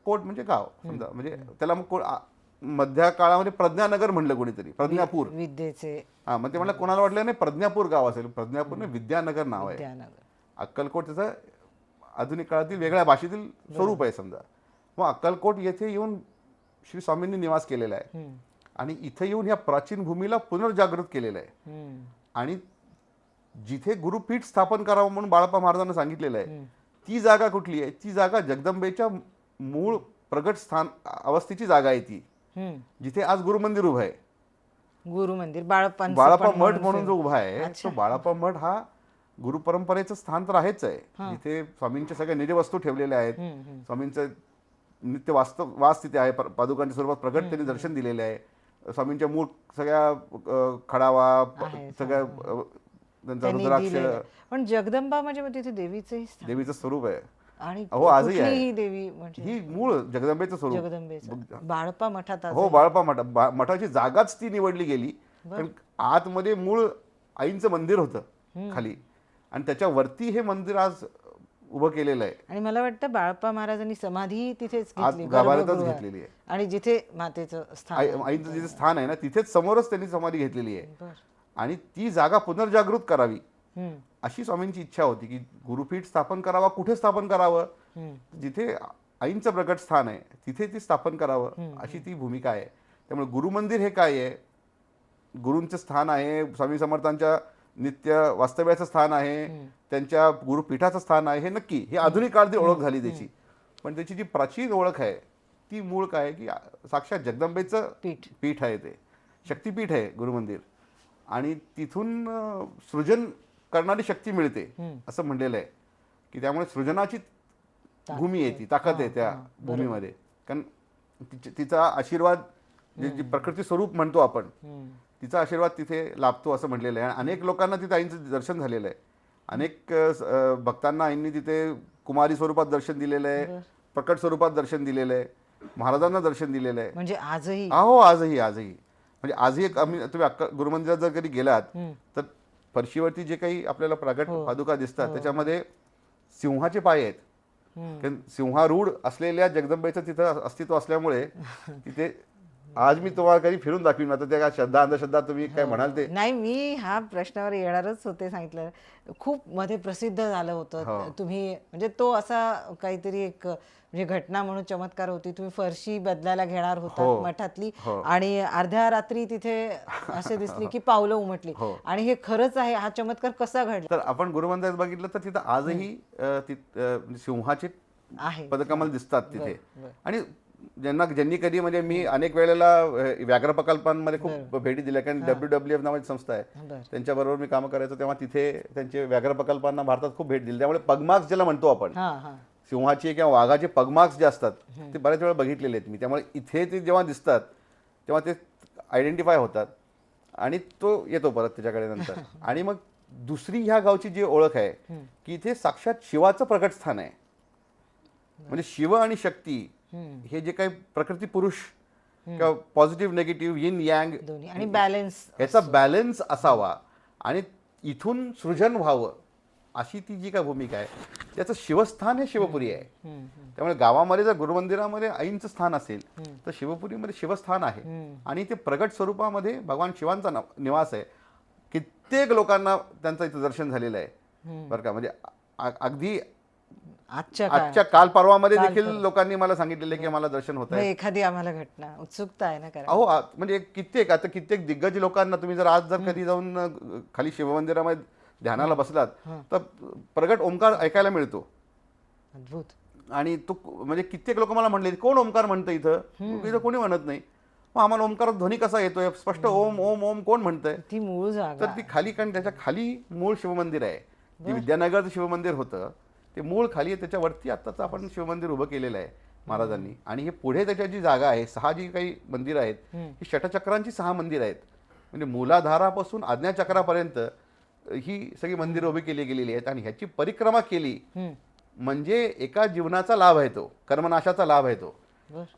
कोट म्हणजे गाव समजा. म्हणजे त्याला मग मध्य काळामध्ये प्रज्ञानगर म्हणलं कोणीतरी, प्रज्ञापूर विद्येचे. मग ते म्हणलं, कोणाला वाटलं नाही प्रज्ञापूर गाव असेल, प्रज्ञापूर नाही, विद्यानगर नाव आहे. अक्कलकोट त्याचं आधुनिक काळातील वेगळ्या भाषेतील स्वरूप आहे समजा. मग अक्कलकोट येथे येऊन श्री स्वामींनी निवास केलेला आहे, आणि इथे येऊन ह्या प्राचीन भूमीला पुनर्जागृत केलेलं आहे. आणि जिथे गुरुपीठ स्थापन करावं म्हणून बाळाप्पा महाराजांना सांगितलेलं आहे, ती जागा कुठली आहे? ती जागा जगदंबेच्या मूळ प्रगट स्थान अवस्थेची जागा आहे ती, जिथे आज गुरुमंदिर उभं आहे. गुरुमंदिर बाळाप्पा मठ म्हणून जो उभा आहे, तो बाळाप्पा मठ हा गुरु परंपरेचं स्थान तर आहेच आहे, जिथे स्वामींच्या सगळ्या निजवस्तू ठेवलेल्या आहेत. स्वामींचं नित्य वास तिथे आहे, पादुकांच्या स्वरूपात प्रगट त्यांनी दर्शन दिलेले आहे. स्वामींच्या मूळ सगळ्या खडावा, सगळ्या त्यांचं त्यांनी रुद्राक्ष दिलेलं आहे. पण जगदंबा म्हणजे मग तिथे देवीचंही स्थान देवीचं स्वरूप आहे. आणि हो, आजही आहे. कुठलीही देवी म्हणजे ही मूळ जगदंबेचं स्वरूप. जगदंबेचं बाळप्पा मठात हो, बाळप्पा मठाची जागाच ती निवडली गेली. कारण आतमध्ये मूळ आईंचं मंदिर होतं खाली, आणि त्याच्यावरती हे मंदिर आज उभं केलेलं आहे. आणि मला वाटतं बाळप्पा महाराजांनी समाधी तिथेच आत घेतली, गाभाऱ्यातच गर्भगृहात. घेतलेली आहे. आणि जिथे मातेचं स्थान आहे. आईचं जिथे स्थान आहे ना, तिथेच समोरच त्यांनी समाधी घेतलेली आहे. बरं. आणि ती जागा पुनर्जागृत करावी हम्म, अशी स्वामींची इच्छा होती की गुरुपीठ स्थापन करावा. कुठे स्थापन करावं? हम्म. जिथे आईंचं प्रकट स्थान आहे तिथे ती स्थापन करावं अशी ती भूमिका आहे. त्यामुळे गुरुमंदिर हे काय आहे? गुरूंचं स्थान आहे, स्वामी समर्थांच्या नित्य वास्तव्याचं स्थान आहे, त्यांच्या गुरुपीठाचं स्थान आहे. हे नक्की हे आधुनिक काळात ओळख झाली त्याची. पण त्याची जी प्राचीन ओळख आहे ती मूळ काय आहे की साक्षात जगदंबेचं पीठ आहे, ते शक्तिपीठ आहे गुरुमंदिर. आणि तिथून सृजन करणारी शक्ती मिळते असं म्हणलेलं आहे की त्यामुळे सृजनाची भूमी आहे, ती ताकद आहे त्या भूमीमध्ये. कारण तिचा आशीर्वाद जी प्रकृती स्वरूप म्हणतो आपण, तिचा आशीर्वाद तिथे लाभतो असं म्हटलेलं आहे. अनेक लोकांना तिथे आईंचं दर्शन झालेलं आहे. अनेक भक्तांना आईंनी तिथे कुमारी स्वरूपात दर्शन दिलेलं आहे, प्रकट स्वरूपात दर्शन दिलेलं आहे, महाराजांना दर्शन दिलेलं आहे. म्हणजे आजही हो, आजही म्हणजे आजही तुम्ही गुरुमंदिरात जर कधी गेलात तर फरशीवरती जे काही आपल्याला प्रगट पादुका दिसतात त्याच्यामध्ये सिंहाचे पाय आहेत. कारण सिंहारूढ असलेल्या जगदंबेचं तिथं अस्तित्व असल्यामुळे तिथे आज मी तुम्हाला कधी फिरून दाखवीन. आता त्या श्रद्धा अंधश्रद्धा तुम्ही काय म्हणाल ते नाही, मी ह्या प्रश्नावर येणारच होते. सांगितलं खूप मध्ये प्रसिद्ध झालं होतं तुम्ही, म्हणजे तो असा काहीतरी एक म्हणजे घटना म्हणून चमत्कार होती. तुम्ही फरशी बदलायला घेणार होता मठातली आणि अर्ध्या रात्री तिथे असे दिसली की पावलं उमटली. आणि हे खरंच आहे. हा चमत्कार कसा घडला? तर आपण गुरुमंदिरात बघितलं तर तिथं आजही सिंहाचे आहे पदकमल दिसतात तिथे. आणि ज्यांनी कधी म्हणजे मी अनेक वेळेला व्याघ्र प्रकल्पांमध्ये खूप भेटी दिल्या. कारण WWF नावाची संस्था आहे, त्यांच्याबरोबर मी कामं करायचो तेव्हा तिथे त्यांचे व्याघ्र प्रकल्पांना भारतात खूप भेट दिली. त्यामुळे पगमार्क्स ज्याला म्हणतो आपण, सिंहाचे किंवा वाघाचे पगमार्क्स जे असतात ते बऱ्याच वेळा बघितलेले आहेत मी. त्यामुळे इथे ते जेव्हा दिसतात तेव्हा ते आयडेंटिफाय होतात आणि तो येतो परत त्याच्याकडे नंतर. आणि मग दुसरी ह्या गावची जी ओळख आहे की इथे साक्षात शिवाचं प्रकट स्थान आहे. म्हणजे शिव आणि शक्ती हे जे काही प्रकृती पुरुष किंवा पॉझिटिव्ह निगेटिव्ह yin yang दोन्ही आणि बॅलन्स, याचा बॅलन्स असावा आणि इथून सृजन व्हावं अशी ती जी काय भूमिका आहे. त्याचं शिवस्थान हे शिवपुरी आहे. त्यामुळे गावामध्ये जर गुरुमंदिरामध्ये आईंचं स्थान असेल तर शिवपुरीमध्ये शिवस्थान आहे आणि ते प्रगट स्वरूपामध्ये भगवान शिवांचा निवास आहे. कित्येक लोकांना त्यांचं इथं दर्शन झालेलं आहे बरं का. म्हणजे अगदी आजच्या काल परवामध्ये देखील लोकांनी मला सांगितलेलं की मला दर्शन होत आहे. एखादी आम्हाला घटना उत्सुकता आहे ना करायला. अहो, म्हणजे कित्येक दिग्गज लोकांना तुम्ही जर आज जर कधी जाऊन खाली शिवमंदिरामध्ये ध्यानाला बसलात तर प्रगट ओंकार ऐकायला मिळतो. अद्भुत. आणि तो म्हणजे कित्येक लोक मला म्हणले कोण ओंकार म्हणतं इथं कोणी म्हणत नाही. मग आम्हाला ओंकारात ध्वनी कसा येतोय स्पष्ट ओम ओम ओम कोण म्हणतंय? ती मूळ जागा तर ती खाली, कारण त्याच्या खाली मूळ शिवमंदिर आहे. जे विद्यानगरचं शिवमंदिर होतं ते मूळ खाली आहे. त्याच्यावरती आत्ताच आपण शिवमंदिर उभं केलेलं आहे महाराजांनी. आणि हे पुढे त्याच्या जी जागा आहे 6 जी काही मंदिरं आहेत ही षटचक्रांची 6 मंदिरं आहेत. म्हणजे मूलाधारापासून आज्ञाचक्रापर्यंत ही सगळी मंदिरं उभी केली गेलेली आहेत. आणि ह्याची परिक्रमा केली म्हणजे एका जीवनाचा लाभ आहे, तो कर्मनाशाचा लाभ आहे तो,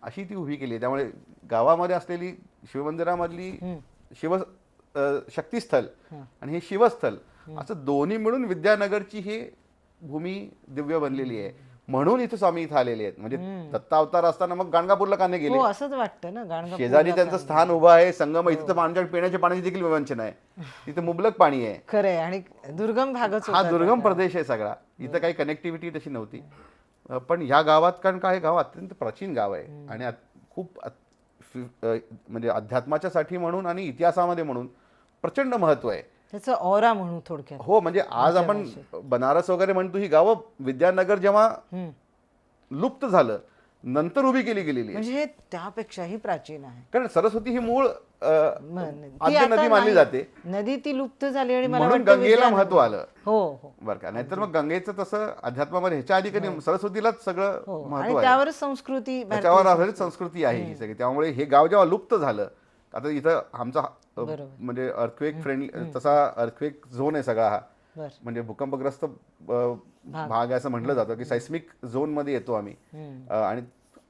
अशी ती उभी केली आहे. त्यामुळे गावामध्ये असलेली शिवमंदिरामधली शक्तीस्थल आणि हे शिवस्थल असं दोन्ही मिळून विद्यानगरची ही भूमी दिव्य बनलेली आहे. म्हणून इथे स्वामी इथं आलेले आहेत. म्हणजे दत्ता अवतार असताना मग गाणगापूरला का नाही गेले? असंच वाटतं ना. गाणगापूर शेजारी त्यांचं स्थान उभं आहे, संगम. इथे तर पिण्याच्या पाण्याची देखील विवंचना आहे. तिथे मुबलक पाणी आहे. खरंय. आणि दुर्गम भागच हा दुर्गम प्रदेश आहे सगळा. इथं काही कनेक्टिव्हिटी तशी नव्हती. पण ह्या गावात, कारण काय गाव अत्यंत प्राचीन गाव आहे आणि खूप म्हणजे अध्यात्माच्या साठी म्हणून आणि इतिहासामध्ये म्हणून प्रचंड महत्व आहे त्याचं ऑरा म्हणून थोडक्यात. हो, म्हणजे आज आपण बनारस वगैरे म्हणतो, ही गावं विद्यानगर जेव्हा लुप्त झालं नंतर उभी केली गेलेली, म्हणजे हे त्यापेक्षाही प्राचीन आहे. कारण सरस्वती ही मूळ आद्य नदी मानली जाते. नदी ती लुप्त झाली आणि म्हणून गंगेला महत्व आलं. हो बरं का. नाहीतर मग गंगेचं तसं अध्यात्मामध्ये ह्याच्या आधी कधी सरस्वतीलाच सगळं महत्व आहे. त्यावरच संस्कृती, त्याच्यावर आधारित संस्कृती आहे ही सगळी. त्यामुळे हे गाव जेव्हा लुप्त झालं, आता इथं आमचा म्हणजे अर्थक्वेक फ्रेंडली तसा अर्थक्वेक झोन आहे सगळा हा. बर. म्हणजे भूकंपग्रस्त भाग असं म्हटलं जातं की सायस्मिक झोनमध्ये येतो आम्ही. आणि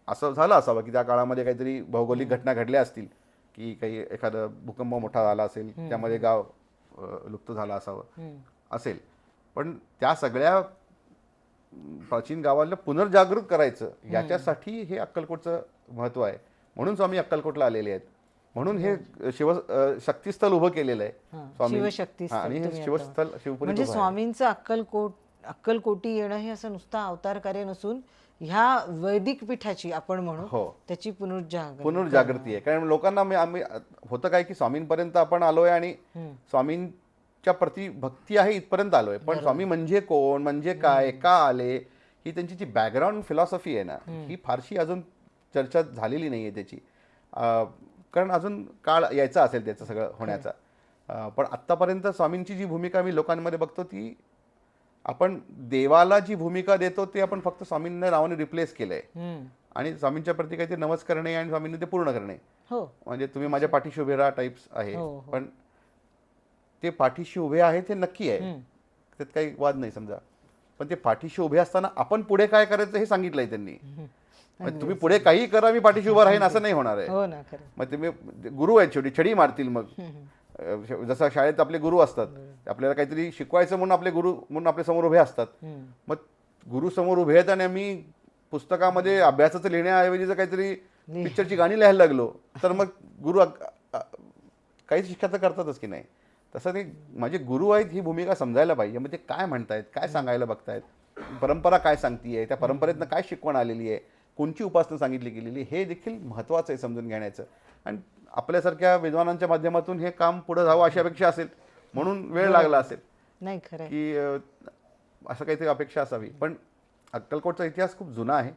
असं झालं असावं की त्या काळामध्ये काहीतरी भौगोलिक घटना घडल्या असतील की काही एखादा भूकंप मोठा झाला असेल, त्यामध्ये गाव लुप्त झाला असावं असेल. पण त्या सगळ्या प्राचीन गावाला पुनर्जागृत करायचं याच्यासाठी हे अक्कलकोटचं महत्त्व आहे. म्हणून स्वामी अक्कलकोटला आलेले आहेत. म्हणून हे शक्तीस्थळ उभं केलेलं आहे स्वामी. शिवशक्तीस्थळ आणि हे तुम्ही आता शिवस्थळ शिवपुरीत म्हणजे उभं आहे. स्वामींचं अक्कलकोटी येणं हे असं नुसतं अवतार कार्य नसून ह्या वैदिक पीठाची आपण म्हणू हो. त्याची पुनर्जागृती आहे. कारण लोकांना आम्ही होतं काय की स्वामींपर्यंत आपण आलोय आणि स्वामींच्या प्रती भक्ती आहे इथपर्यंत आलोय, पण स्वामी म्हणजे कोण, म्हणजे काय, का आले, ही त्यांची जी बॅकग्राऊंड फिलॉसॉफी आहे ना, ही फारशी अजून चर्चा झालेली नाही आहे त्याची. कारण अजून काळ यायचा असेल त्याचं सगळं होण्याचा. पण आत्तापर्यंत स्वामींची जी भूमिका मी लोकांमध्ये बघतो ती आपण देवाला जी भूमिका देतो ते आपण फक्त स्वामींना नावाने रिप्लेस केलंय. आणि स्वामींच्या प्रती काहीतरी नमस करणे आणि स्वामींनी ते पूर्ण करणे. म्हणजे तुम्ही माझ्या पाठीशी उभे राहा टाईप्स आहे. पण ते पाठीशी उभे आहेत हे नक्की आहे, त्यात काही वाद नाही समजा. पण ते पाठीशी उभे असताना आपण पुढे काय करायचं हे सांगितलंय त्यांनी. तुम्ही पुढे काही करा, मी पाठीशी उभा राहीन असं नाही होणार आहे. मग तुम्ही गुरु आहेत, शेवटी छडी मारतील. मग जसं शाळेत आपले गुरु असतात, आपल्याला काहीतरी शिकवायचं म्हणून आपले गुरु म्हणून आपल्या समोर उभे असतात. मग गुरु समोर उभे आहेत आणि आम्ही पुस्तकामध्ये अभ्यासाचं लिहिण्याऐवजी जर काहीतरी पिक्चरची गाणी लिहायला लागलो तर मग गुरु काही शिक्षा तर करतातच की नाही. तसं ते माझे गुरु आहेत ही भूमिका समजायला पाहिजे. मग ते काय म्हणतायत, काय सांगायला बघतायत, परंपरा काय सांगतीये, त्या परंपरेतनं काय शिकवण आलेली आहे, कोणची उपासना सांगितली गेलेली, हे देखील महत्त्वाचं आहे समजून घेण्याचं. आणि आपल्यासारख्या विद्वानांच्या माध्यमातून हे काम पुढे जावं अशी अपेक्षा असेल म्हणून वेळ लागला असेल. नाही खरं की असं काहीतरी अपेक्षा असावी. पण अक्कलकोटचा इतिहास खूप जुना आहे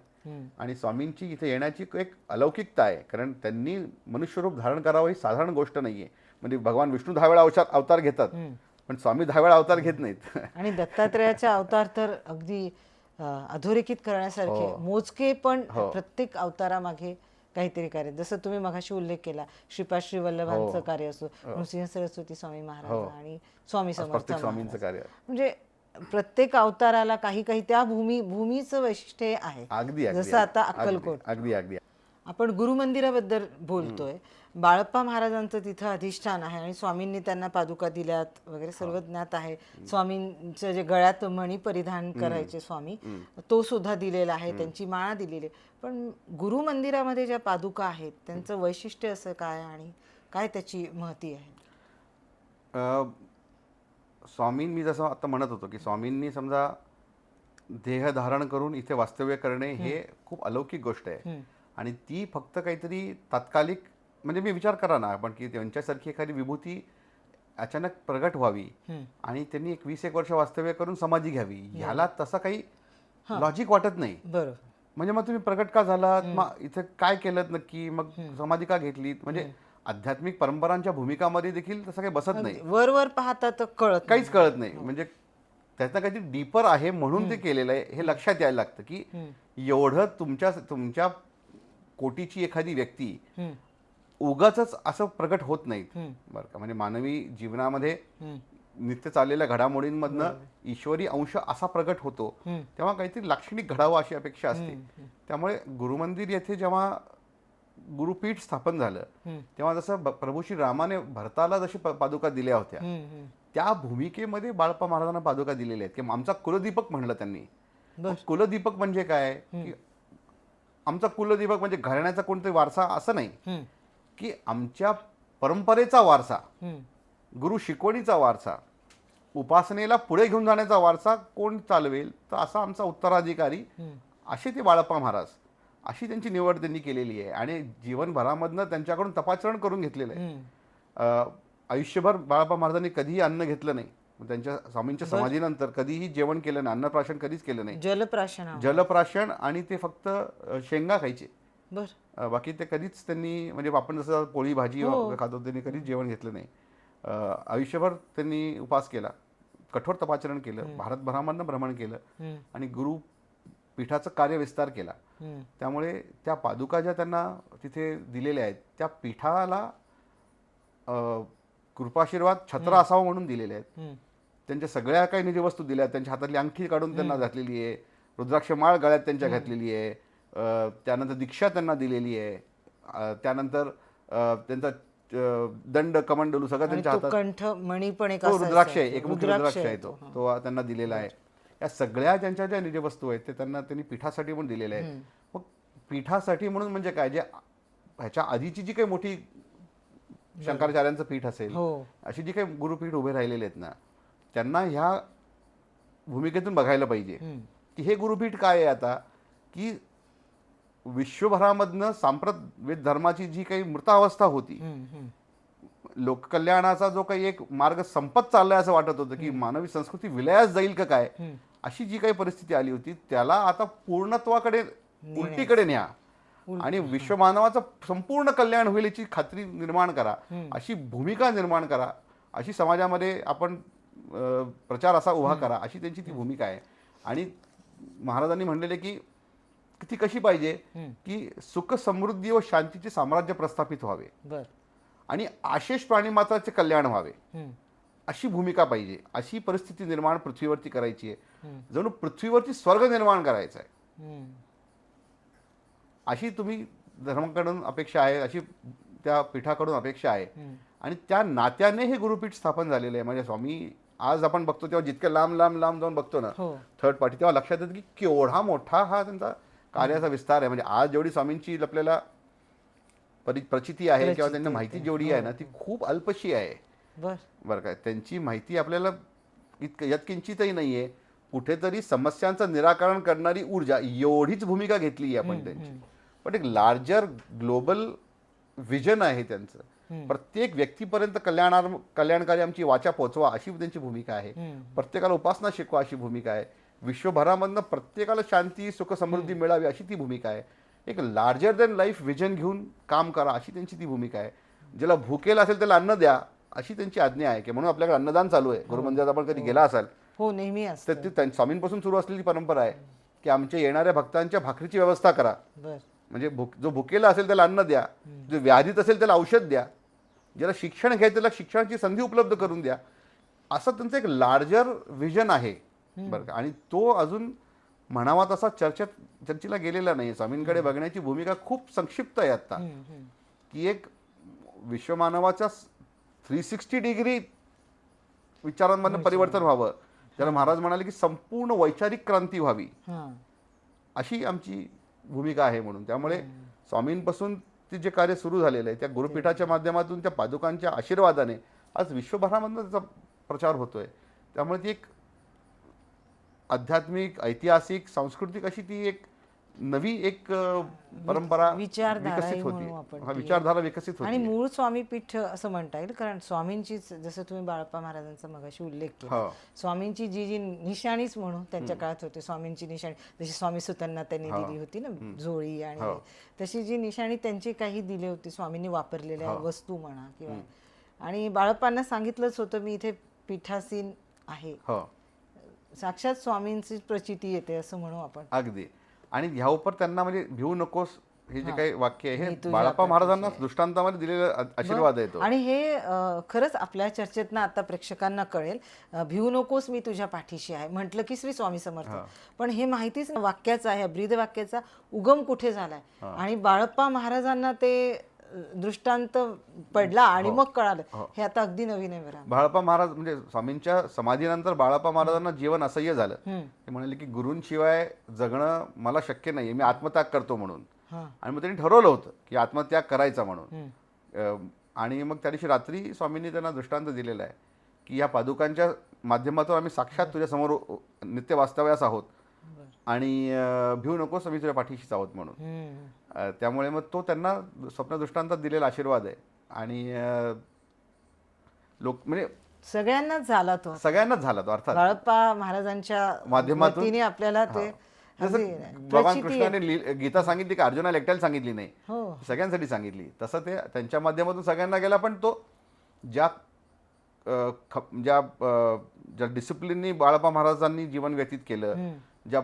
आणि स्वामींची इथे येण्याची एक अलौकिकता आहे. कारण त्यांनी मनुष्यरूप धारण करावं ही साधारण गोष्ट नाहीये. म्हणजे भगवान विष्णू 10 वेळा अवतार घेतात, पण स्वामी 10 वेळा अवतार घेत नाहीत. आणि दत्तात्रयाचा अवतार तर अगदी अधोरेखित करण्यासारखे मोजके, पण प्रत्येक अवतारामागे काहीतरी कार्य. जसं तुम्ही मगाशी उल्लेख केला श्रीपाद श्री वल्लभांचं कार्य असो, नृसिंह सरस्वती स्वामी महाराज आणि स्वामी समर्थ स्वामींचं कार्य म्हणजे प्रत्येक अवताराला काही काही त्या भूमीचं वैशिष्ट्य आहे. जसं आता अक्कलकोट. अगदी अगदी आपण गुरुमंदिराबद्दल बोलतोय. बाळप्पा महाराजांचं तिथं अधिष्ठान आहे आणि स्वामींनी त्यांना पादुका दिल्यात वगैरे सर्व ज्ञात आहे. स्वामींचं जे गळ्यात मणी परिधान करायचे स्वामी, तो सुद्धा दिलेला आहे, त्यांची माळा दिलेली आहे. पण गुरुमंदिरामध्ये ज्या पादुका आहेत त्यांचं वैशिष्ट्य असं काय आणि काय त्याची महती आहे? मी जसं आता म्हणत होतो की स्वामींनी समजा देह धारण करून इथे वास्तव्य करणे हे खूप अलौकिक गोष्ट आहे. आणि ती फक्त काहीतरी तात्कालिक, म्हणजे मी विचार करा ना आपण की त्यांच्यासारखी एखादी विभूती अचानक प्रगट व्हावी आणि त्यांनी 20-21 वर्ष वास्तव्य करून समाधी घ्यावी, ह्याला तसं काही लॉजिक वाटत नाही. बरोबर. म्हणजे मग तुम्ही प्रगट का झालात, मग इथे काय केलं नक्की, मग समाधी का घेतली, म्हणजे आध्यात्मिक परंपरांच्या भूमिकामध्ये देखील तसं काही बसत नाही. वर पाहता तर काहीच कळत नाही. म्हणजे त्याचं काहीतरी डीपर आहे म्हणून ते केलेलं आहे हे लक्षात यायला लागतं की एवढं तुमच्या कोटीची एखादी व्यक्ती उगाचच असं प्रगट होत नाहीत बरं का. म्हणजे मानवी जीवनामध्ये नित्य चाललेल्या घडामोडींमधनं ईश्वरी अंश असा प्रगट होतो तेव्हा काहीतरी लाक्षणिक घडावं अशी अपेक्षा असते. त्यामुळे गुरुमंदिर येथे जेव्हा गुरुपीठ स्थापन झालं तेव्हा जसं प्रभू श्री रामाने भरताला जशी पादुका दिल्या होत्या त्या भूमिकेमध्ये बाळप्पा महाराजांना पादुका दिलेल्या आहेत की आमचा कुलदीपक म्हणलं त्यांनी. कुलदीपक म्हणजे काय की आमचा कुलदीपक म्हणजे घराण्याचा कोणतरी वारसा असं नाही, की आमच्या परंपरेचा वारसा, गुरु शिकवणीचा वारसा, उपासनेला पुढे घेऊन जाण्याचा वारसा कोण चालवेल तर असा आमचा उत्तराधिकारी, असे ते बाळप्पा महाराज, अशी त्यांची निवड त्यांनी केलेली आहे. आणि जीवनभरामधनं त्यांच्याकडून तपाचरण करून घेतलेलं आहे. आयुष्यभर बाळप्पा महाराजांनी कधीही अन्न घेतलं नाही. त्यांच्या स्वामींच्या समाधीनंतर कधीही जेवण केलं नाही, अन्नप्राशन कधीच केलं नाही. जलप्राशन आणि ते फक्त शेंगा खायचे, बाकी ते कधीच त्यांनी, म्हणजे आपण जसं पोळी भाजी खातो त्यांनी कधीच जेवण घेतलं नाही. आयुष्यभर त्यांनी उपास केला, कठोर तपाचरण केलं, भारतभरामधनं भ्रमण केलं आणि गुरुपीठाचं कार्य विस्तार केला. त्यामुळे त्या पादुका ज्या त्यांना तिथे दिलेल्या आहेत त्या पीठाला कृपाशीर्वाद छत्र असावं म्हणून दिलेले आहेत. हम्म. त्यांच्या सगळ्या काही निजी वस्तू दिल्या आहेत. त्यांच्या हातातली अंगठी काढून त्यांना घातलेली आहे. रुद्राक्ष माळ गळ्यात त्यांच्या घातलेली आहे. त्यानंतर दीक्षा त्यांना दिलेली आहे. त्यानंतर त्यांचा दंड कमंडलू सगळं आणि त्यांच्या तो हातात. कंठ मणी पण एक तो असायचा. रुद्राक्ष आहे, एकमुखी रुद्राक्ष रुद्राक्ष आहे आहे तो तो त्यांना दिलेला आहे. या सगळ्या त्यांच्या ज्या निजी वस्तू आहेत ते त्यांनी पीठासाठी म्हणून दिलेल्या आहेत. मग पीठासाठी म्हणून म्हणजे काय, जे ह्याच्या आधीची जी काही मोठी शंकराचार्यांचं पीठ असेल, हो. अशी जी काही गुरुपीठ उभे राहिलेले आहेत ना, त्यांना ह्या भूमिकेतून बघायला पाहिजे की हे गुरुपीठ काय आहे आता, की विश्वभरामधनं सांप्रत वेद धर्माची जी काही मृतावस्था होती, लोककल्याणाचा जो काही एक मार्ग संपत चाललाय असं वाटत होतं, की मानवी संस्कृती विलयास जाईल का काय, अशी जी काही परिस्थिती आली होती त्याला आता पूर्णत्वाकडे उलटीकडे न्या आणि विश्वमानवाचं संपूर्ण कल्याण होईल याची खात्री निर्माण करा, अशी भूमिका निर्माण करा, अशी समाजामध्ये आपण प्रचार असा उभा करा, अशी त्यांची ती भूमिका आहे. आणि महाराजांनी म्हणलेले की ती कशी पाहिजे, की सुख समृद्धी व शांतीचे साम्राज्य प्रस्थापित व्हावे बर. आणि आशेष प्राणीमात्राचे कल्याण व्हावे, अशी भूमिका पाहिजे. अशी परिस्थिती निर्माण पृथ्वीवरती करायची आहे. जणू पृथ्वीवरती स्वर्ग निर्माण करायचा आहे, अशी तुम्ही धर्माकडून अपेक्षा आहे, अशी त्या पीठाकडून अपेक्षा आहे. आणि त्या नात्याने हे गुरुपीठ स्थापन झालेलं आहे. म्हणजे स्वामी आज आपण बघतो तेव्हा जितकं लांब लांब लांब जाऊन बघतो ना थर्ड पार्टी, तेव्हा लक्षात येतं की केवढा मोठा हा त्यांचा कार्याचा विस्तार आहे. म्हणजे आज जेवढी स्वामींची आपल्याला प्रचिती आहे किंवा त्यांना माहिती जेवढी आहे ना, ती खूप अल्पशी आहे. बरं काय, त्यांची माहिती आपल्याला यत्किंचितही नाही आहे. कुठेतरी समस्यांचं निराकरण करणारी ऊर्जा एवढीच भूमिका घेतली आहे आपण त्यांची. पण एक लार्जर ग्लोबल विजन आहे त्यांचं. प्रत्येक व्यक्तीपर्यंत कल्याणकारी आमची वाचा पोहोचवा, अशी त्यांची भूमिका आहे. प्रत्येकाला उपासना शिकवा, अशी भूमिका आहे. विश्वभरामधनं प्रत्येकाला शांती सुख समृद्धी मिळावी, अशी ती भूमिका आहे. एक लार्जर दॅन लाईफ विजन घेऊन काम करा, अशी त्यांची ती भूमिका आहे. ज्याला भुकेला असेल त्याला अन्न द्या, अशी त्यांची आज्ञा आहे. की म्हणून आपल्याकडे अन्नदान चालू आहे. गुरुमंदिरात आपण कधी गेला असाल हो, नेहमी असतं. तर ती स्वामींपासून सुरू असलेली परंपरा आहे की आमच्या येणाऱ्या भक्तांच्या भाकरीची व्यवस्था करा. म्हणजे जो भुकेला असेल त्याला अन्न द्या, जो व्याधीत असेल त्याला औषध द्या, ज्याला शिक्षण घ्यायचं त्याला शिक्षणाची संधी उपलब्ध करून द्या, असं त्यांचं एक लार्जर विजन आहे. बरं का. आणि तो अजून म्हणावा तसा चर्चेला गेलेला नाही. स्वामींकडे बघण्याची भूमिका खूप संक्षिप्त आहे आता, की एक विश्वमानवाच्या 360 डिग्री विचारांमधनं परिवर्तन व्हावं. त्याला महाराज म्हणाले की संपूर्ण वैचारिक क्रांती व्हावी, अशी आमची भूमिका आहे. म्हणून त्यामुळे स्वामींपासून ते जे कार्य सुरू झालेलं आहे त्या गुरुपीठाच्या माध्यमातून, त्या पादुकांच्या आशीर्वादाने आज विश्वभरामधनं त्याचा प्रचार होतोय. त्यामुळे ती एक आध्यात्मिक, ऐतिहासिक, सांस्कृतिक अशी ती एक नवी एक परंपरा विकसित होती. हा विचारधारा विकसित होती. आणि मूळ स्वामीपीठ असं म्हणता येईल, कारण स्वामींची, जसं तुम्ही बाळप्पा महाराजांचा मगाशी उल्लेख केला, स्वामींची जी निशाणीच म्हणून त्यांच्या काळात होते, स्वामींची निशाणी जशी स्वामी सुतांना त्यांनी दिली होती ना, जोळी, आणि तशी जी निशाणी त्यांची काही दिली होती स्वामींनी वापरलेल्या वस्तू म्हणा किंवा. आणि बाळप्पांना सांगितलंच होतं मी इथे पीठासीन आहे, साक्षात स्वामींची प्रचिती येते असं म्हणू आपण. अगदी. आणि ह्या उपर त्यांना म्हणजे भिवू नकोस हे जे काही वाक्य आहे हे बाळप्पा महाराजांना दृष्टांतामध्ये दिलेला आशीर्वाद आहे तो. आणि हे खरंच आपल्या चर्चेतनं आता प्रेक्षकांना कळेल. भिवू नकोस, मी तुझ्या पाठीशी आहे म्हटलं की श्री स्वामी समर्थ, पण हे माहितीच वाक्याचं आहे, ब्रीद वाक्याचा उगम कुठे झालाय. आणि बाळप्पा महाराजांना ते दृष्टांत पडला आणि मग कळालं. हे आता अगदी नवीन आहे. बरं, बाळप्पा महाराज म्हणजे स्वामींच्या समाधीनंतर बाळप्पा महाराजांना जीवन असह्य झालं. ते म्हणाले की गुरूंशिवाय जगणं मला शक्य नाही, मी आत्मत्याग करतो म्हणून. आणि मग त्यांनी ठरवलं होतं की आत्मत्याग करायचा म्हणून. आणि मग त्या दिवशी रात्री स्वामींनी त्यांना दृष्टांत दिलेला आहे की या पादुकांच्या माध्यमातून आम्ही साक्षात तुझ्या समोर नित्य वास्तव्यास आहोत आणि भिवू नकोस, आम्ही तुझ्या पाठीशीच आहोत म्हणून. त्यामुळे मग तो त्यांना स्वप्न दृष्टांतात दिलेला आशीर्वाद आहे. आणि लोक म्हणजे सगळ्यांनाच झाला तो अर्थात बाळप्पा महाराजांच्या माध्यमातून आपल्याला ते. भगवान कृष्णाने गीता सांगितली की अर्जुनाला एकट्याला सांगितली नाही, सगळ्यांसाठी सांगितली. तसं ते त्यांच्या माध्यमातून सगळ्यांना गेला. पण तो ज्या डिसिप्लिननी बाळप्पा महाराजांनी जीवन व्यतीत केलं, ज्या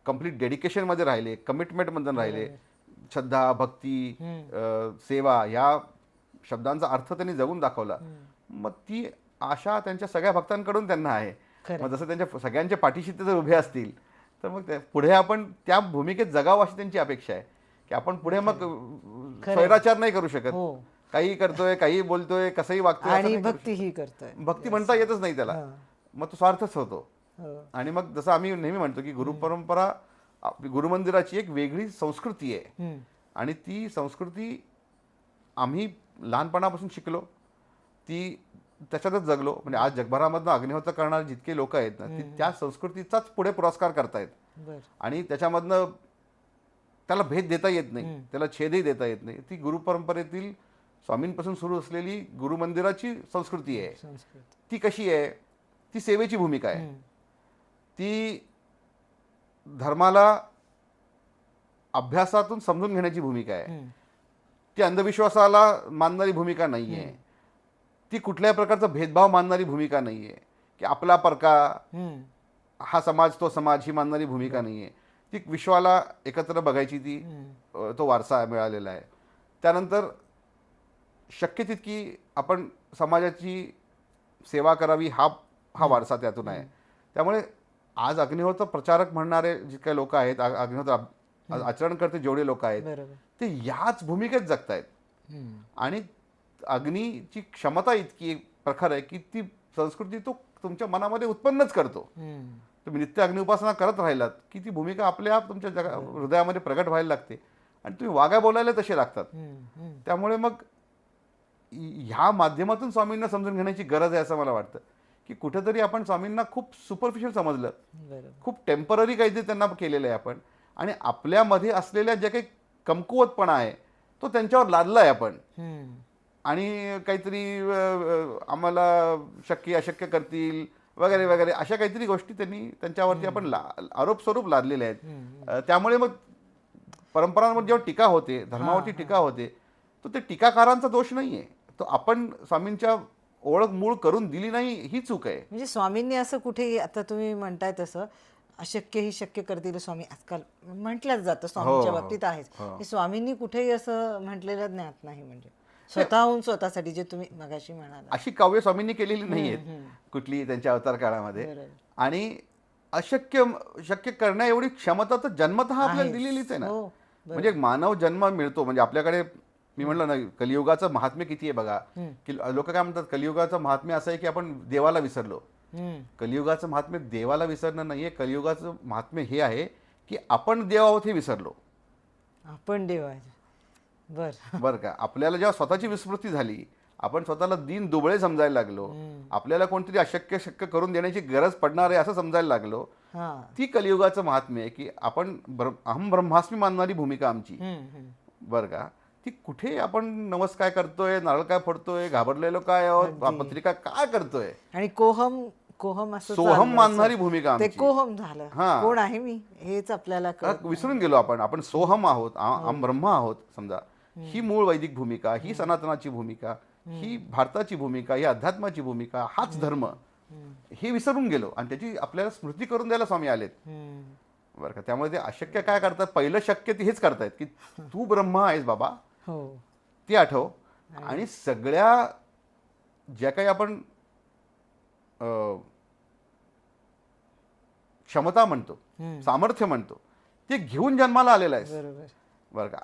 कम्प्लीट डेडिकेशनमध्ये राहिले, कमिटमेंटमध्ये राहिले, श्रद्धा, भक्ती, सेवा ह्या शब्दांचा अर्थ त्यांनी जगून दाखवला. मग ती आशा त्यांच्या सगळ्या भक्तांकडून त्यांना आहे. खरं. मग जसं त्यांच्या सगळ्यांच्या पाठीशी ते जर उभे असतील तर मग पुढे आपण त्या भूमिकेत जगावं अशी त्यांची अपेक्षा आहे की आपण पुढे मग स्वैराचार नाही करू शकत. हो. काही करतोय, काही बोलतोय, कसंही वागतोय, असं आणि नाही करू भक्तीही करतोय. शकत. भक्ती म्हणता येतच नाही त्याला. मग तो स्वार्थच होतो. हो. आणि मग जसं आम्ही नेहमी म्हणतो की गुरुपरंपरा गुरुमंदिराची एक वेगळी संस्कृती आहे आणि ती संस्कृती आम्ही लहानपणापासून शिकलो, ती त्याच्यातच जगलो. म्हणजे आज जगभरामधनं अग्निहोत्र करणारे जितके लोक आहेत ना, ती त्या संस्कृतीचाच पुढे पुरस्कार करतायत. बरं. आणि त्याच्यामधनं त्याला भेद देता येत नाही, त्याला छेदही देता येत नाही. ती गुरुपरंपरेतील स्वामींपासून सुरू असलेली गुरुमंदिराची संस्कृती आहे. संस्कृत. ती कशी आहे? ती सेवेची भूमिका आहे. ती धर्माला अभ्यासातून समजून घेण्याची भूमिका आहे. ती अंधविश्वासाला मानणारी भूमिका नाही आहे. ती कुठल्याही प्रकारचा भेदभाव मानणारी भूमिका नाही आहे की आपला परका, हा समाज तो समाज ही मानणारी भूमिका नाही आहे. ती विश्वाला एकत्र बघायची ती तो वारसा मिळालेला आहे. त्यानंतर शक्य तितकी आपण समाजाची सेवा करावी हा वारसा त्यातून आहे. त्यामुळे आज अग्निहोत्र प्रचारक म्हणणारे जे काही लोक आहेत, अग्निहोत्र आचरण करते जेवढे लोक आहेत, बरोबर. ते याच भूमिकेत जगतायत. आणि अग्नीची क्षमता इतकी प्रखर आहे की ती संस्कृती तो तुमच्या मनामध्ये उत्पन्नच करतो. तुम्ही नित्य अग्नि उपासना करत राहिलात की ती भूमिका आपल्या आप तुमच्या हृदयामध्ये प्रगट व्हायला लागते आणि तुम्ही वागा बोलायला तसे लागतात. त्यामुळे मग ह्या माध्यमातून स्वामींना समजून घेण्याची गरज आहे असं मला वाटतं की कुठेतरी आपण स्वामींना खूप सुपरफिशियल समजलं, खूप टेम्पररी काहीतरी त्यांना केलेलं आहे आपण. आणि आपल्यामध्ये असलेल्या जे काही कमकुवतपणा आहे तो त्यांच्यावर लादला आहे आपण. आणि काहीतरी आम्हाला शक्य अशक्य करतील वगैरे वगैरे अशा काहीतरी गोष्टी त्यांनी त्यांच्यावरती आपण आरोप स्वरूप लादलेले आहेत. त्यामुळे मग परंपरांवर जेव्हा टीका होते, धर्मावरती टीका होते, तर ते टीकाकारांचा दोष नाही आहे. तो आपण स्वामींच्या ओळख मूळ करून दिली नाही ही चूक आहे. म्हणजे स्वामींनी असं कुठेही, आता तुम्ही म्हणताय तसं अशक्य ही शक्य करतील स्वामी आजकाल म्हटलंच जातं, स्वामींच्या बाबतीत आहेच. हे स्वामींनी कुठेही असं म्हटलेलं ज्ञात नाही. म्हणजे स्वतःहून स्वतःसाठी जे तुम्ही मगाशी म्हणाला, अशी काव्य स्वामींनी केलेली नाही आहेत कुठली त्यांच्या अवतार काळामध्ये. आणि अशक्य शक्य करण्या एवढी क्षमता तर जन्मतः आपल्याला दिलेलीच आहे ना. म्हणजे मानव जन्म मिळतो म्हणजे आपल्याकडे, मी म्हणलं ना, कलियुगाचं महात्म्य किती आहे बघा. की लोक काय म्हणतात, कलियुगाचं महात्म्य असं आहे की आपण देवाला विसरलो. कलियुगाचं महात्म्य देवाला विसरणं नाहीये. कलियुगाचं महात्म्य हे आहे की आपण देव आहोत हे विसरलो. आपण देव आहे. बरं का. आपल्याला जेव्हा स्वतःची विस्मृती झाली, आपण स्वतःला दीन दुबळे समजायला लागलो, आपल्याला कोणतरी अशक्य शक्य करून देण्याची गरज पडणार आहे असं समजायला लागलो, ती कलियुगाचं महात्म्य आहे की आपण अहम ब्रह्मास्मी मानणारी भूमिका आमची. बरं का. ती कुठे आपण नमस्कार करतोय, नारळ काय फोडतोय, घाबरलेलो काय आहोत, पत्रिका काय करतोय, आणि कोहम कोहम असं सोहम मानणारी भूमिका ते आमची. कोहम झालं. कोण आहे मी हेच आपल्याला विसरून गेलो आपण सोहम आहोत, अहम ब्रह्म आहोत समजा. ही मूळ वैदिक भूमिका, ही सनातनाची भूमिका, ही भारताची भूमिका, ही अध्यात्माची भूमिका, हाच धर्म, हे विसरून गेलो. आणि त्याची आपल्याला स्मृती करून द्यायला स्वामी आलेत. बरं का. त्यामुळे ते अशक्य काय करतात, पहिलं शक्य ते हेच करतायत की तू ब्रह्म आहेस बाबा, ते आठव. आणि सगळ्या ज्या काही आपण क्षमता म्हणतो, सामर्थ्य म्हणतो, ते घेऊन जन्माला आलेलं आहे. बरं का.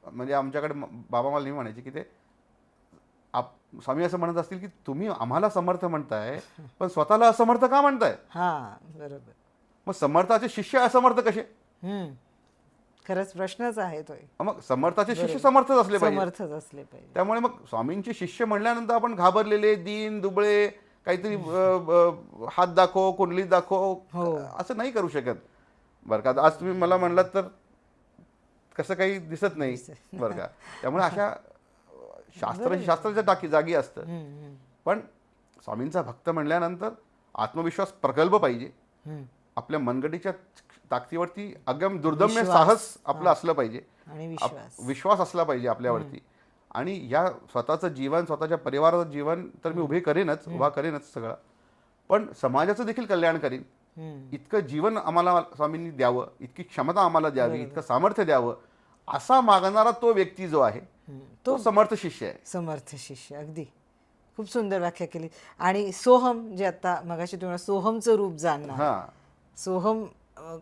म्हणजे आमच्याकडे बाबा मला नेहमी म्हणायचे की ते स्वामी असं म्हणत असतील की तुम्ही आम्हाला समर्थ म्हणताय पण स्वतःला असमर्थ का म्हणताय. बरोबर. मग समर्थाचे शिष्य असमर्थ कसे. खरंच प्रश्नच आहे तो. मग समर्थाचे शिष्य समर्थच असले पाहिजे. त्यामुळे मग स्वामींचे शिष्य म्हणल्यानंतर आपण घाबरलेले, दीन दुबळे, काहीतरी हात दाखव, कुंडली दाखव, असं नाही करू शकत. बरं का. आज तुम्ही मला म्हणलात तर कसं काही दिसत नाही. बरं का. त्यामुळे अशा शास्त्राच्या जागी असतं. पण स्वामींचा भक्त म्हणल्यानंतर आत्मविश्वास प्रगल्भ पाहिजे. आपल्या मनगटीच्या ताकदीवरती अगम दुर्दम्य साहस आपलं असलं पाहिजे, विश्वास असला पाहिजे आपल्यावरती. आणि या स्वतःचं जीवन, स्वतःच्या परिवाराचं जीवन तर मी उभा करेनच सगळं, पण समाजाचं देखील कल्याण करीन. इतकं जीवन आम्हाला स्वामींनी द्यावं, इतकी क्षमता आम्हाला द्यावी, इतकं सामर्थ्य द्यावं, असा मागणारा तो व्यक्ती जो आहे तो समर्थ शिष्य आहे. समर्थ शिष्य. अगदी खूप सुंदर व्याख्या केली. आणि सोहम जे आता मगाशी तुम्हाला सोहमचं रूप जाणणार, हा सोहम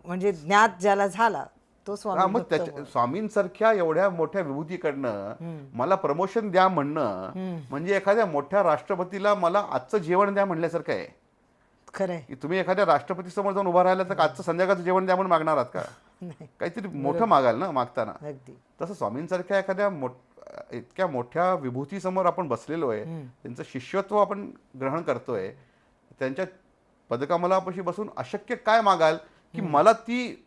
म्हणजे ज्ञात ज्याला झाला तो हा, स्वामी मग भक्त त्याच्या होय. स्वामींसारख्या एवढ्या मोठ्या विभूतीकडनं मला प्रमोशन द्या म्हणणं म्हणजे एखाद्या मोठ्या राष्ट्रपतीला मला आजचं जेवण द्या म्हणल्यासारखं आहे. खरंय. की तुम्ही एखाद्या राष्ट्रपती समोर जाऊन उभा राहिला तर आजचं संध्याकाळचं जेवण द्या म्हणून मागणार आहात का? नाही, काहीतरी मोठं मागाल ना मागताना. अगदी. तसं स्वामींसारख्या एखाद्या इतक्या मोठ्या विभूतीसमोर आपण बसलेलो आहे, त्यांचं शिष्यत्व आपण ग्रहण करतोय, त्यांच्या पदकमलापाशी बसून अशक्य काय मागाल की मला ती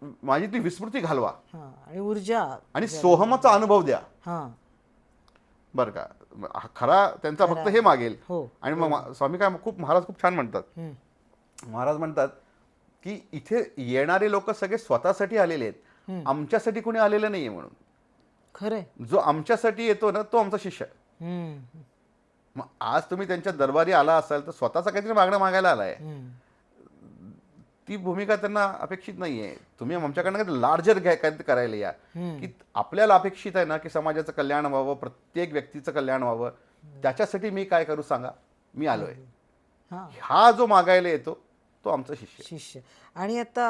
माझी ती विस्मृती घालवा हा, आणि ऊर्जा आणि सोहमाचा अनुभव द्या. हा. बरं का, हा खरा त्यांचा भक्त हे मागेल. हो. आणि मग स्वामी काय महाराज खूप छान म्हणतात. महाराज म्हणतात की इथे येणारे लोक सगळे स्वतःसाठी आलेले आहेत, आमच्यासाठी कोणी आलेलं नाहीये म्हणून. खरंय. जो आमच्यासाठी येतो ना तो आमचा शिष्य. मग आज तुम्ही त्यांच्या दरबारी आला असाल तर स्वतःचा काहीतरी मागणं मागायला आलाय. ती भूमिका त्यांना अपेक्षित नाहीये. तुम्ही आमच्याकडनं काही लार्जर काहीतरी करायला या, की आपल्याला अपेक्षित आहे ना की समाजाचं कल्याण व्हावं, प्रत्येक व्यक्तीचं कल्याण व्हावं, त्याच्यासाठी मी काय करू सांगा, मी आलोय. हा जो मागायला येतो तो आमचा शिष्य. आणि आता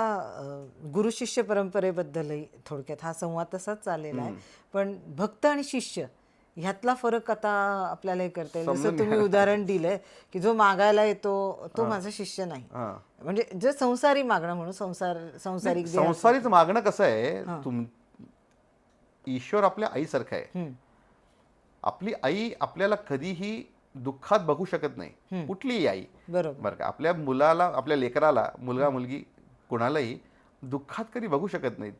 गुरु शिष्य परंपरेबद्दलही थोडक्यात हा संवाद तसाच चाललेला आहे. पण भक्त आणि शिष्य ह्यातला फरक आता आपल्याला हे करता येईल. जसं तुम्ही उदाहरण दिलंय की जो मागायला येतो तो माझा शिष्य नाही, म्हणजे जे संसारी मागणं म्हणून संसारिक संसारीच मागणं कसं आहे, ईश्वर आपल्या आईसारखं आहे. आपली आई आपल्याला कधीही दुःखात बघू शकत नाही, कुठलीही आई. बरं का, आपल्या मुलाला, आपल्या लेकराला, मुलगा मुलगी कोणालाही दुःखात कधी बघू शकत नाहीत.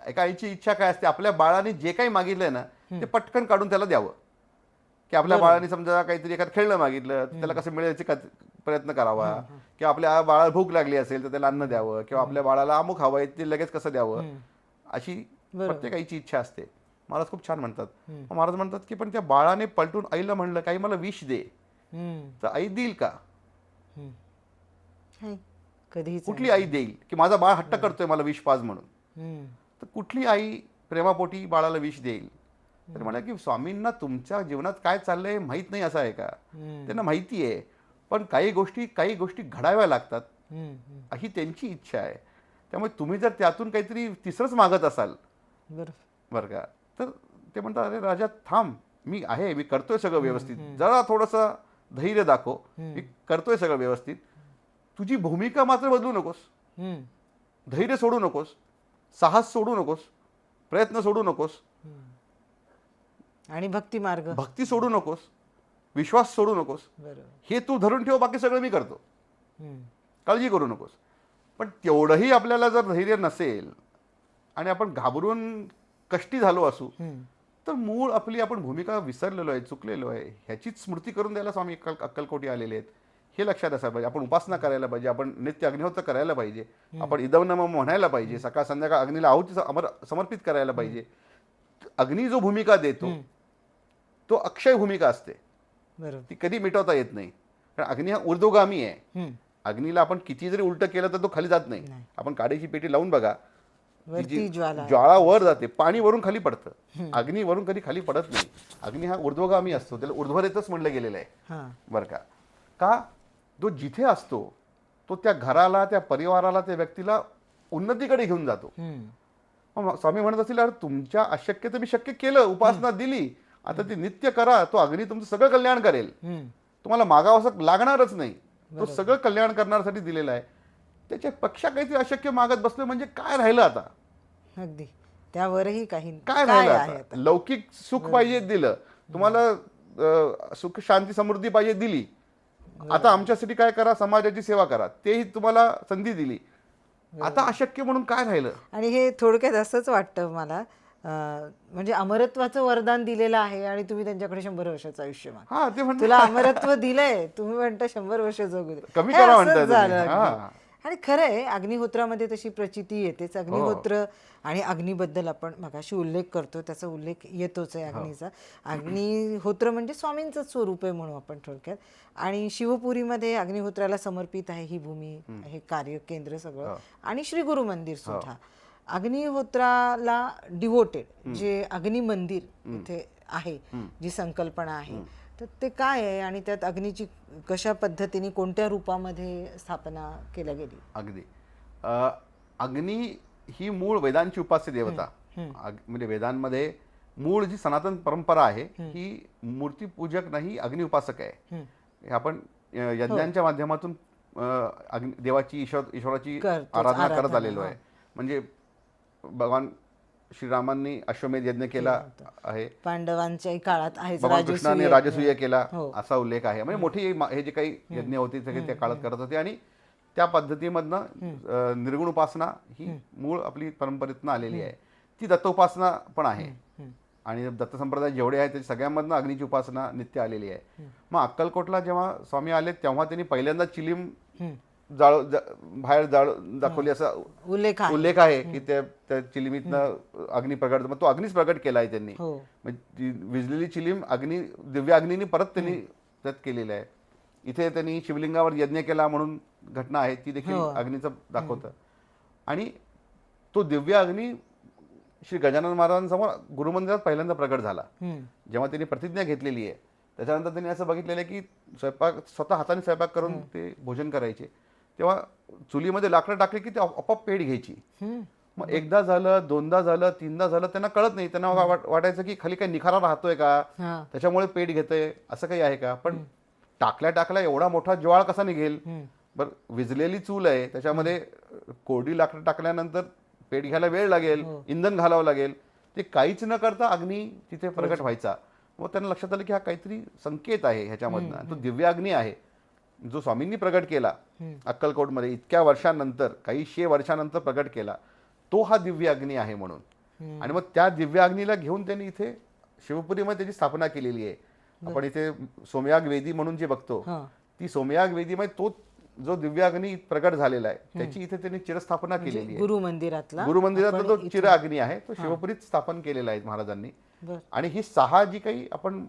एका आईची इच्छा काय असते, आपल्या बाळाने जे काही मागितलंय ना ते पटकन काढून त्याला द्यावं. की आपल्या बाळाने समजा काहीतरी एखादं खेळणं मागितलं त्याला कसं मिळेल याचा प्रयत्न करावा, किंवा आपल्या बाळाला भूक लागली असेल तर त्याला अन्न द्यावं, किंवा आपल्या बाळाला अमुक हवं आहे ते लगेच कसं द्यावं, अशी प्रत्येक आईची इच्छा असते. महाराज खूप छान म्हणतात. महाराज म्हणतात की पण त्या बाळाने पलटून आईला म्हणलं काही मला विष दे, तर आई देईल का? कधी कुठली आई देईल? की माझा बाळ हट्ट करतोय मला विष पाज म्हणून, तर कुठली आई प्रेमापोटी बाळाला विष देईल? तर म्हणा की स्वामींना तुमच्या जीवनात काय चाललंय माहित नाही असं आहे का? त्यांना माहिती आहे, पण काही गोष्टी घडाव्या लागतात, ही त्यांची इच्छा आहे. त्यामुळे तुम्ही जर त्यातून काहीतरी तिसरंच मागत असाल बरं का, तर ते म्हणतात अरे राजा थांब, मी आहे, मी करतोय सगळं व्यवस्थित, जरा थोडंसं धैर्य दाखव, मी करतोय सगळं व्यवस्थित. तुझी भूमिका मात्र बदलू नकोस, धैर्य सोडू नकोस, साहस सोडू नकोस, प्रयत्न सोडू नकोस, आणि भक्ती सोडू नकोस, विश्वास सोडू नकोस. हे तू धरून ठेव, बाकी सगळं मी करतो, काळजी करू नकोस. पण तेवढंही आपल्याला जर धैर्य नसेल आणि आपण घाबरून कष्टी झालो असू, तर मूळ आपली आपण भूमिका विसरलेलो आहे, चुकलेलो आहे, ह्याचीच स्मृती करून द्यायला स्वामी अक्कलकोटी आलेले आहेत. हे लक्षात असायला पाहिजे. आपण उपासना करायला पाहिजे, आपण नित्य अग्निहोत्र करायला पाहिजे, आपण इदवनम म्हणायला पाहिजे, सकाळ संध्याकाळ अग्नीला आहुती समर्पित करायला पाहिजे. अग्नी जो भूमिका देतो तो अक्षय भूमिका असते, ती कधी मिटवता येत नाही. कारण अग्नी हा ऊर्ध्वगामी आहे. अग्नीला आपण किती जरी उलट केलं तर तो खाली जात नाही. आपण काडीची पेटी लावून बघा, ज्वाळा वर जाते, पाणी वरून खाली पडतं, अग्नी वरून कधी खाली पडत नाही. अग्नी हा ऊर्ध्वगामी असतो, त्याला ऊर्ध्वरेतच म्हणलं गेलेलं आहे. बरं का, का जो जिथे असतो तो त्या घराला, त्या परिवाराला, त्या व्यक्तीला उन्नतीकडे घेऊन जातो. स्वामी म्हणत असतील अरे तुमच्या अशक्य तर मी शक्य केलं, उपासना दिली, आता ती नित्य करा, तो अग्नी तुमचं सगळं कल्याण करेल, तुम्हाला मागावं लागणारच नाही, तो सगळं कल्याण करण्यासाठी दिलेला आहे. त्याच्यापेक्षा काहीतरी अशक्य मागत बसलं म्हणजे काय राहिलं आता? अगदी त्यावरही काही काय राहिलं आता? लौकिक सुख पाहिजे दिलं तुम्हाला, सुख शांती समृद्धी पाहिजे दिली, आता आमच्यासाठी काय करा, समाजाची सेवा करा, तेही तुम्हाला संधी दिली, आता अशक्य म्हणून काय राहिलं? आणि हे थोडक्यात असंच वाटतं मला, म्हणजे अमरत्वाचं वरदान दिलेलं आहे आणि तुम्ही त्यांच्याकडे 100 वर्षाचं आयुष्य माग, तुला अमरत्व दिलंय, तुम्ही म्हणता 100 वर्ष जगू दे, कमी करा म्हणतात. आणि खरं आहे अग्निहोत्रामध्ये तशी प्रचिती येतेच. अग्निहोत्र आणि अग्नीबद्दल आपण मगाशी उल्लेख करतो, त्याचा उल्लेख येतोच आहे अग्नीचा. अग्निहोत्र म्हणजे स्वामींचं स्वरूप आहे म्हणू आपण थोडक्यात. आणि शिवपुरीमध्ये अग्निहोत्राला समर्पित आहे ही भूमी, हे कार्य केंद्र सगळं, आणि श्री गुरु मंदिर सुद्धा. अग्निहोत्राला डिव्होटेड जे अग्नि मंदिर इथे आहे, जी संकल्पना आहे तर ते काय आहे आणि त्यात अग्नीची कशा पद्धतीने कोणत्या रूपामध्ये स्थापना केल्या गेली? अगदी अ, अग्नी ही मूळ वेदांची उपास्य देवता. म्हणजे वेदांमध्ये मूळ जी सनातन परंपरा आहे ही मूर्तीपूजक नाही, अग्नि उपासक आहे. हे आपण यज्ञांच्या माध्यमातून देवाची ईश्वराची करतोच, आराधना करत आराधना, आलेलो आहे. म्हणजे भगवान श्रीरामांनी अश्वमेध यज्ञ केला आहे, पांडवांच्याही काळात आहेच भगवान राजसूय कृष्णाने यज्ञ. राजसूय केला हो. असा उल्लेख आहे. म्हणजे मोठी हे जे काही यज्ञ होते सगळे त्या काळात करत होते आणि त्या पद्धतीमधनं निर्गुण उपासना ही मूळ आपली परंपरेतनं आलेली आहे. ती दत्तोपासना पण आहे आणि दत्त संप्रदाय जेवढे आहेत ते सगळ्यांमधनं अग्नीची उपासना नित्य आलेली आहे. मग अक्कलकोटला जेव्हा स्वामी आले तेव्हा त्यांनी पहिल्यांदा चिलीम बाहेर दाखवली असा उल्लेख आहे की त्या चिलिमीतनं अग्नी प्रगट, मग तो अग्नीच प्रगट केला आहे त्यांनी. हो. ती विजलेली चिलीम अग्नी दिव्य अग्नीने परत त्यांनी त्यात केलेलं आहे. इथे त्यांनी शिवलिंगावर यज्ञ केला म्हणून घटना आहे, ती देखील अग्नीचं दाखवतं. आणि तो दिव्य अग्नी श्री गजानन महाराजांसमोर गुरुमंदिरात पहिल्यांदा प्रगट झाला. जेव्हा त्यांनी प्रतिज्ञा घेतलेली आहे त्याच्यानंतर त्यांनी असं बघितलेलं आहे की स्वतः हाताने स्वयंपाक करून ते भोजन करायचे, तेव्हा चुलीमध्ये लाकडं टाकली की ते आपोआप पेट घ्यायची. मग एकदा झालं, दोनदा झालं, तीनदा झालं, त्यांना कळत नाही. त्यांना वाटायचं की खाली काही निखारा राहतोय का, त्याच्यामुळे पेट घेतंय, असं काही आहे का. पण टाकल्या एवढा मोठा ज्वाळ कसा निघेल. बरं, विजलेली चूल आहे, त्याच्यामध्ये कोरडी लाकडं टाकल्यानंतर पेट घ्यायला वेळ लागेल, इंधन घालावं लागेल. ते काहीच न करता अग्नी तिथे प्रगट व्हायचा. मग त्यांना लक्षात आलं की हा काहीतरी संकेत आहे ह्याच्यामधनं. तो दिव्य अग्नी आहे जो स्वामींनी प्रगट केला अक्कलकोटमध्ये इतक्या वर्षांनंतर, काही 100 वर्षांनंतर प्रगट केला, तो हा दिव्य अग्नी आहे म्हणून. आणि मग त्या दिव्य अग्नीला घेऊन त्यांनी इथे शिवपुरीमध्ये त्याची स्थापना केलेली आहे. आपण इथे सोमयाग वेदी म्हणून जे बघतो, ती सोमयाग वेदीमध्ये तो जो दिव्य अग्नी प्रगट झालेला आहे त्याची इथे त्यांनी चिरस्थापना केलेली आहे. गुरुमंदिरातला जो चिर अग्नी आहे तो शिवपुरीत स्थापन केलेला आहे महाराजांनी. आणि ही 6 जी काही आपण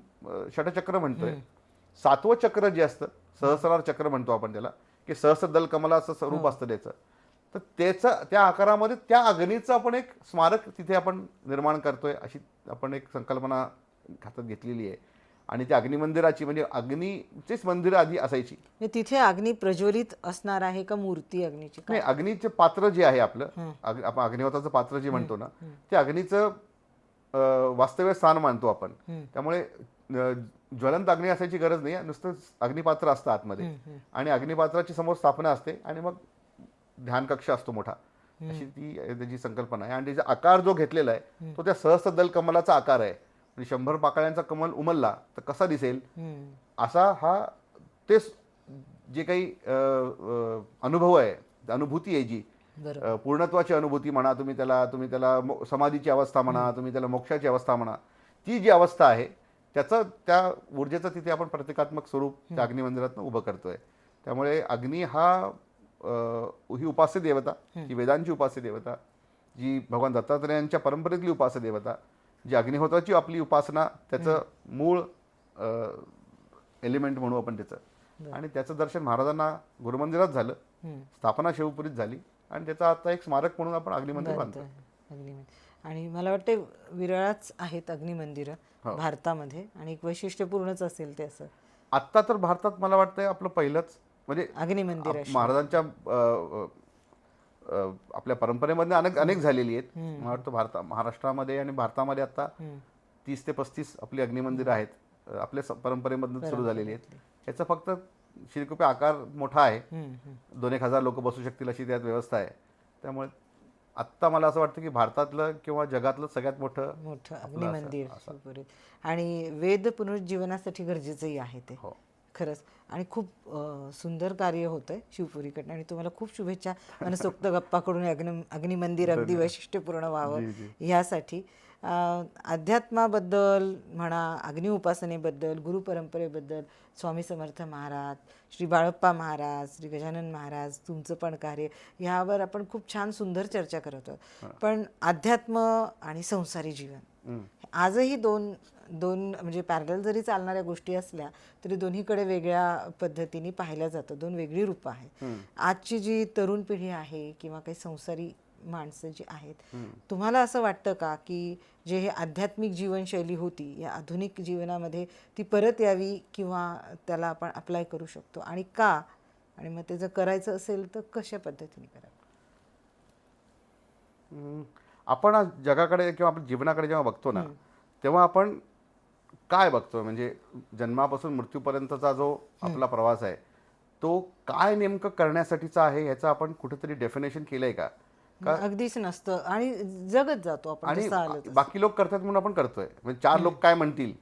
षटचक्र म्हणतोय, 7वं चक्र जे असतं, सहस्रार चक्र म्हणतो आपण त्याला, की सहस्र दल कमलाचं स्वरूप असतं त्याचं. तर त्याचं त्या आकारामध्ये त्या अग्नीचं आपण एक स्मारक तिथे आपण निर्माण करतोय अशी आपण एक संकल्पना हातात घेतलेली आहे. आणि त्या अग्निमंदिराची म्हणजे अग्नीचीच मंदिरं आधी असायची. तिथे अग्नी प्रज्वलित असणार आहे का मूर्ती अग्नीची? नाही, अग्नीचे पात्र जे आहे आपलं, आपण अग्निहोत्राचं पात्र जे म्हणतो ना, ते अग्नीचं वास्तव्य स्थान मानतो आपण. त्यामुळे ज्वलंत अग्नी असायची गरज नाही, नुसतं अग्निपात्र असतं आतमध्ये आणि अग्निपात्राची समोर स्थापना असते आणि मग ध्यान कक्ष असतो मोठा, अशी ती त्याची संकल्पना आहे. आणि त्याचा आकार जो घेतलेला आहे तो त्या सहस्र दल कमलाचा आकार आहे. 100 पाकळ्यांचा कमल उमलला तर कसा दिसेल असा हा ते जे काही अनुभव आहे, अनुभूती आहे जी पूर्णत्वाची अनुभूती म्हणा, तुम्ही त्याला समाधीची अवस्था म्हणा, तुम्ही त्याला मोक्षाची अवस्था म्हणा, ती जी अवस्था आहे त्याचं त्या ऊर्जेचं तिथे आपण प्रतिकात्मक स्वरूप त्या अग्निमंदिरातून उभं करतोय. त्यामुळे अग्नी हा ही उपास्य देवता, ही वेदांची उपास्य देवता, जी भगवान दत्तात्रेयांच्या परंपरेतली उपास्य देवता, जी अग्निहोत्राची आपली उपासना, त्याचं मूळ एलिमेंट म्हणू आपण त्याचं. आणि त्याचं दर्शन महाराजांना गुरुमंदिरात झालं, स्थापना शिवपुरीत झाली आणि त्याचा आता एक स्मारक म्हणून आपण अग्निमंदिर बांधतो. आणि मला वाटते विरळच आहेत अग्निमंदिरं भारतामध्ये आणि एक वैशिष्ट्यपूर्णच असेल ते. असं आत्ता तर भारतात मला वाटतंय आपलं पहिलंच म्हणजे अग्निमंदिर महाराजांच्या आपल्या परंपरेमध्ये अनेक झालेली आहेत. मला वाटतं महाराष्ट्रामध्ये आणि भारतामध्ये आता 30 ते 35 आपली अग्निमंदिरं आहेत, आपल्या परंपरेमधून सुरू झालेली आहेत. याचा फक्त श्रीकृपे आकार मोठा आहे, 2,000-1,000 लोक बसू शकतील अशी त्यात व्यवस्था आहे. त्यामुळे आत्ता मला असं वाटतं की भारतातलं किंवा जगातलं सगळ्यात मोठं अग्निमंदिर शिवपुरीत. आणि वेद पुनरुज्जीवनासाठी गरजेचंही आहे ते. खरंच. आणि खूप सुंदर कार्य होतंय शिवपुरीकडनं आणि तुम्हाला खूप शुभेच्छा मनसोक्त गप्पाकडून अग्निमंदिर अगदी वैशिष्ट्यपूर्ण व्हावं ह्यासाठी. अध्यात्माबद्दल म्हणा, अग्नि उपासनेबद्दल, गुरुपरंपरेबद्दल, स्वामी समर्थ महाराज, श्री बाळप्पा महाराज, श्री गजानन महाराज, तुमचं पण कार्य, ह्यावर आपण खूप छान सुंदर चर्चा करत आहोत. पण अध्यात्म आणि संसारी जीवन आजही दोन म्हणजे पॅरलल जरी चालणाऱ्या गोष्टी असल्या तरी दोन्हीकडे वेगळ्या पद्धतीने पाहिल्या जातं, दोन वेगळी रूपं आहेत. आजची जी तरुण पिढी आहे किंवा काही संसारी माणसं जी आहेत, तुम्हाला असं वाटतं का की जे हे आध्यात्मिक जीवनशैली होती या आधुनिक जीवनामध्ये ती परत यावी किंवा त्याला आपण अप्लाय करू शकतो आणि का, आणि मग ते जर करायचं असेल तर कशा पद्धतीने करावं? आपण आज जगाकडे किंवा आपण जीवनाकडे जेव्हा बघतो ना, तेव्हा आपण काय बघतोय? म्हणजे जन्मापासून मृत्यूपर्यंतचा जो आपला प्रवास आहे, तो काय नेमकं करण्यासाठीचा आहे ह्याचं आपण कुठेतरी डेफिनेशन केलंय का? अगदीच नसतं आणि जगत जातो आपण आणि जसं आलं तसं. बाकी लोक करतात म्हणून आपण करतोय, म्हणजे 4 लोक काय म्हणतील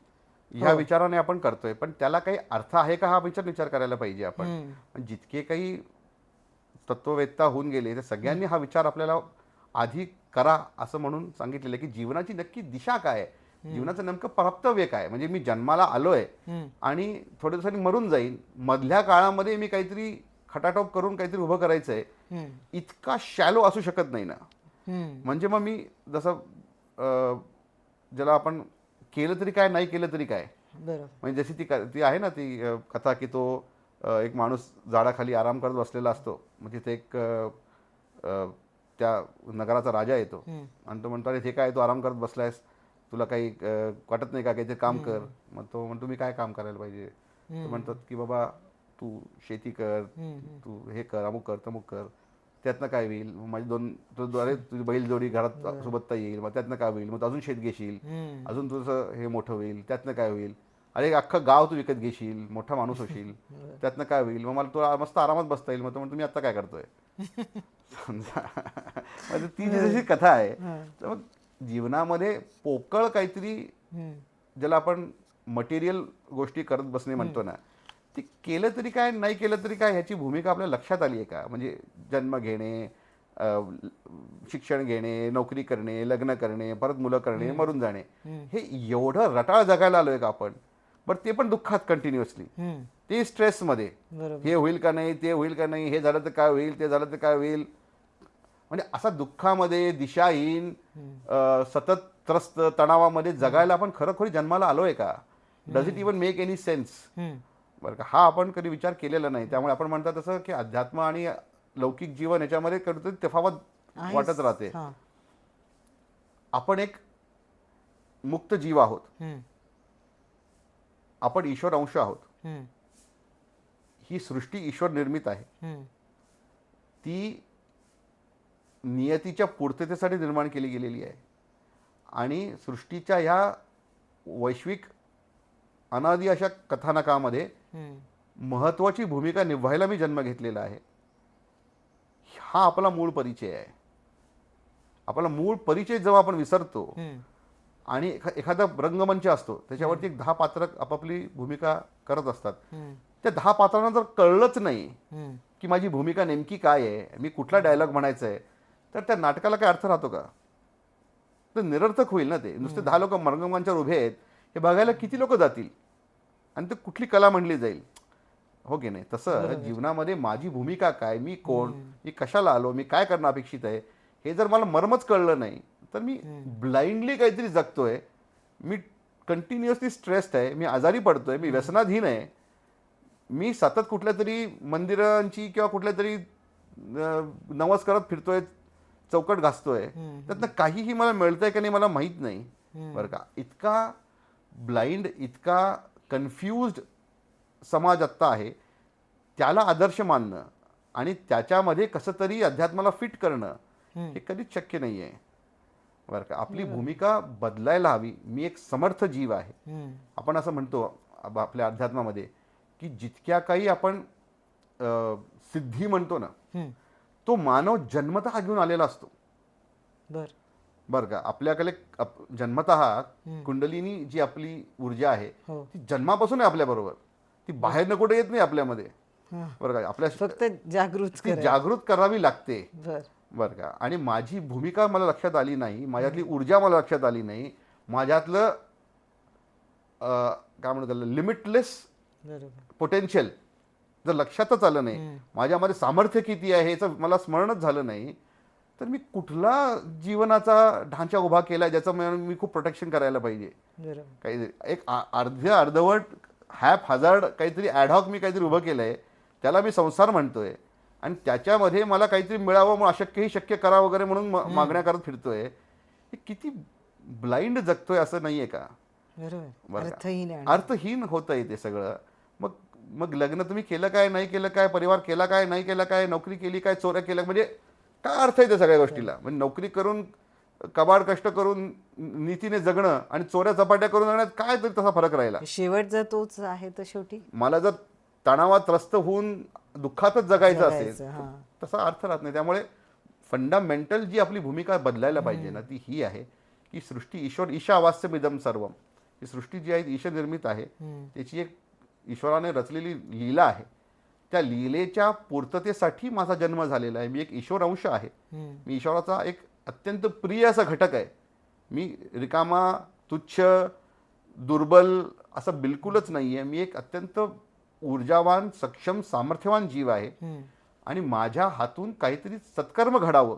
ह्या विचाराने आपण करतोय, पण त्याला काही अर्थ आहे का हा विचार करायला पाहिजे आपण. पण जितके काही तत्ववेत्ता होऊन गेले ते सगळ्यांनी हा विचार आपल्याला आधी करा असं म्हणून सांगितलेलं आहे की जीवनाची नक्की दिशा काय आहे, जीवनाचं नेमकं कर्तव्य काय. म्हणजे मी जन्माला आलोय आणि थोड्या दिवसांनी मरून जाईन, मधल्या काळामध्ये मी काहीतरी खटाटोप करून काहीतरी उभं करायचं आहे, इतका शॅलो असू शकत नाही ना. म्हणजे मग मी जसं ज्याला आपण केलं तरी काय, नाही केलं तरी काय, बरोबर. म्हणजे जशी ती आहे ना ती कथा की तो एक माणूस झाडाखाली आराम करत बसलेला असतो. मग तिथे एक त्या नगराचा राजा येतो आणि तो म्हणतो, अरे हे काय तू आराम करत बसलायस, तुला काही वाटत नाही का, काहीतरी काम कर. मग तो म्हणतो, मी काय काम करायला पाहिजे? तो म्हणतात की बाबा तू शेती कर, तू हे कर, अमुक कर तमुक कर, त्यातनं काय होईल? मग माझी अरे तुझी बैल जोडी घरात सोबतता येईल, मग त्यातनं काय होईल? मग अजून शेत घेशील, अजून तुझं हे मोठं होईल, त्यातनं काय होईल? अरे अख्खं गाव तू विकत घेशील, मोठा माणूस होशील, त्यातनं काय होईल? मग मला तुला मस्त आरामात बसता येईल. मग तो म्हणतो, मी आता काय करतोय? समजा म्हणजे ती जी जशी कथा आहे, तर मग जीवनामध्ये पोकळ काहीतरी ज्याला आपण मटेरियल गोष्टी करत बसणे म्हणतो ना, ते केलं तरी काय, नाही केलं तरी काय, ह्याची भूमिका आपल्या लक्षात आली आहे का? म्हणजे जन्म घेणे, शिक्षण घेणे, नोकरी करणे, लग्न करणे, परत मुलं करणे, मरून जाणे, हे एवढं रटाळ जगायला आलोय का आपण? बरं ते पण दुःखात कंटिन्युअसली, ते स्ट्रेसमध्ये, हे होईल का नाही, ते होईल का नाही, हे झालं तर काय होईल, ते झालं तर काय होईल. म्हणजे असा दुःखामध्ये दिशाहीन, सतत त्रस्त तणावामध्ये जगायला आपण खरोखरी जन्माला आलोय का? Does it even make any sense? बरं का, हा आपण कधी विचार केलेला नाही. त्यामुळे आपण म्हणतात तसं की अध्यात्म आणि लौकिक जीवन याच्यामध्ये कधीतरी तफावत वाटत राहते. आपण एक मुक्त जीव आहोत, आपण ईश्वर अंश आहोत. ही सृष्टी ईश्वर निर्मित आहे, ती नियतीच्या पूर्ततेसाठी निर्माण केली गेलेली आहे आणि सृष्टीच्या ह्या वैश्विक अनादी अशा कथानकामध्ये महत्वाची भूमिका निभायला मी जन्म घेतलेला आहे. हा आपला मूळ परिचय आहे. आपला मूळ परिचय जेव्हा आपण विसरतो आणि एखादा रंगमंच असतो, त्याच्यावरती 10 पात्र आपापली भूमिका करत असतात, त्या 10 पात्रांना जर कळलंच नाही की माझी भूमिका नेमकी काय आहे, मी कुठला डायलॉग म्हणायचा आहे, तर त्या नाटकाला काय अर्थ राहतो का? तर निरर्थक होईल ना ते. नुसते 10 लोक रंगमंचावर उभे आहेत, हे बघायला किती लोक जातील आणि ते कुठली कला म्हणली जाईल, हो की नाही? तसं जीवनामध्ये माझी भूमिका काय, मी कोण, मी कशाला आलो, मी काय करणं अपेक्षित आहे, हे जर मला मर्मच कळलं नाही तर मी ब्लाइंडली काहीतरी जगतोय, मी कंटिन्युअसली स्ट्रेस्ड आहे, मी आजारी पडतोय, मी व्यसनाधीन आहे, मी सतत कुठल्या तरी मंदिरांची किंवा कुठल्या तरी नवस करत फिरतोय, चौकट घासतोय, त्यातनं काहीही मला मिळतंय का नाही मला माहीत नाही. बरं का, इतका ब्लाइंड, इतका कन्फ्युज्ड समाज आत्ता आहे. त्याला आदर्श मानणं आणि त्याच्यामध्ये कसं तरी अध्यात्माला फिट करणं हे कधीच शक्य नाही आहे. बरं का, आपली भूमिका बदलायला हवी. मी एक समर्थ जीव आहे. आपण असं म्हणतो आपल्या अध्यात्मामध्ये की जितक्या काही आपण सिद्धी म्हणतो ना, तो मानव जन्मतः घेऊन आलेला असतो. बरं का, आपल्याकडे जन्मतः कुंडलिनी जी आपली ऊर्जा आहे ती जन्मापासून आहे आपल्याबरोबर, ती बाहेर न कुठे येत नाही आपल्यामध्ये. बरं का, आपल्या फक्त जागृत करावी लागते. बरं का, आणि माझी भूमिका मला लक्षात आली नाही, माझ्यातली ऊर्जा मला लक्षात आली नाही, माझ्यातलं काय म्हणतात त्याला लिमिटलेस पोटेन्शियल जर लक्षातच आलं नाही, माझ्यामध्ये सामर्थ्य किती आहे याचं मला स्मरणच झालं नाही, तर मी कुठला जीवनाचा ढांचा उभा केला ज्याचं मी खूप प्रोटेक्शन करायला पाहिजे. काही एक अर्धवट हॅप हजार्ड काहीतरी ॲडहॉक मी काहीतरी उभं केलंय, त्याला मी संसार म्हणतोय. आणि त्याच्यामध्ये मला काहीतरी मिळावं मग अशक्यही शक्य करा वगैरे म्हणून मागण्या करत फिरतोय. हे किती ब्लाइंड जगतोय असं नाहीये का? बरोबर, बरं का? अर्थहीन आहे. अर्थहीन होतंय ते सगळं. मग मग लग्न तुम्ही केलं काय, नाही केलं काय, परिवार केला काय, नाही केला काय, नोकरी केली काय, चोऱ्या केल्या, म्हणजे काय अर्थ आहे त्या सगळ्या गोष्टीला? म्हणजे नोकरी करून कबाड कष्ट करून नीतीने जगणं आणि चोऱ्या चपाट्या करून जगण्यात काय तरी तसा फरक राहिला? शेवट जर तोच आहे तर शेवटी मला जर तणावात त्रस्त होऊन दुःखातच जगायचं असेल जगायचं, हां. तर तसा अर्थ राहत नाही. त्यामुळे फंडामेंटल जी आपली भूमिका बदलायला पाहिजे ना, ती ही आहे की सृष्टी ईशावास्यमिदं सर्वम, ही सृष्टी जी आहे ईश निर्मित आहे. त्याची एक ईश्वराने रचलेली लीला आहे. त्या लीलेच्या पूर्ततेसाठी माझा जन्म झालेला आहे. मी एक ईश्वर अंश आहे. मी ईश्वराचा एक अत्यंत प्रिय असा घटक आहे. मी रिकामा, तुच्छ, दुर्बल असं बिलकुलच नाही आहे. मी एक अत्यंत ऊर्जावान, सक्षम, सामर्थ्यवान जीव आहे आणि माझ्या हातून काहीतरी सत्कर्म घडावं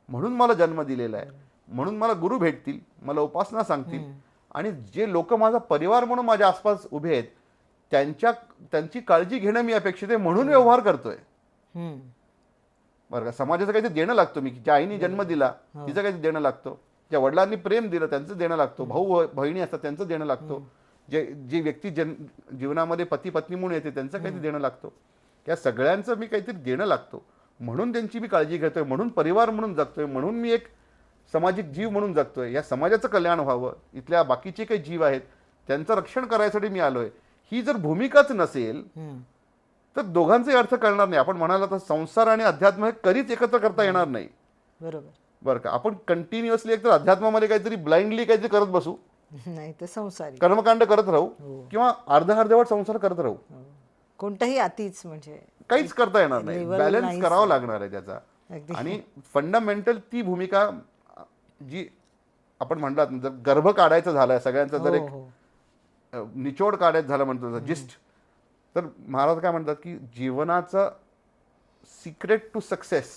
म्हणून मला जन्म दिलेला आहे. म्हणून मला गुरु भेटतील, मला उपासना सांगतील आणि जे लोक माझा परिवार म्हणून माझ्या आसपास उभे आहेत त्यांची काळजी घेणं मी अपेक्षित आहे म्हणून व्यवहार करतोय. बरं का? समाजाचं काहीतरी देणं लागतो. मी ज्या आईने जन्म दिला तिचं काहीतरी देणं लागतो. ज्या वडिलांनी प्रेम दिलं त्यांचं देणं लागतो. भाऊ बहिणी असतात त्यांचं देणं लागतो. जी व्यक्ती जीवनामध्ये पती पत्नी म्हणून येते त्यांचं काहीतरी देणं लागतो. या सगळ्यांचं मी काहीतरी देणं लागतो म्हणून त्यांची मी काळजी घेतोय, म्हणून परिवार म्हणून जगतोय, म्हणून मी एक सामाजिक जीव म्हणून जगतोय. या समाजाचं कल्याण व्हावं, इथल्या बाकीचे काही जीव आहेत त्यांचं रक्षण करायसाठी मी आलोय. ही जर भूमिकाच नसेल तर दोघांचे अर्थ कळणार नाही. आपण म्हणाला तर संसार आणि अध्यात्म हे कधीच एकत्र करता येणार नाही. बरोबर, बरं का? आपण कंटिन्युअसली एकतर अध्यात्मामध्ये काहीतरी ब्लाइंडली काहीतरी करत बसू, नाही तर संसारी कर्मकांड करत राहू किंवा अर्धवट संसार करत राहू. कोणताही अतिच म्हणजे काहीच करता येणार नाही. Level बॅलन्स नाहीच करावा लागणार आहे त्याचा. अगदी. आणि फंडामेंटल ती भूमिका जी आपण म्हणतात ना, जर गर्भ काढायचं झालं सगळ्यांचं, जर हो, एक हो. निचोड काढायचं झालं म्हणतो जिस्ट, तर महाराज काय म्हणतात की जीवनाचं सिक्रेट टू सक्सेस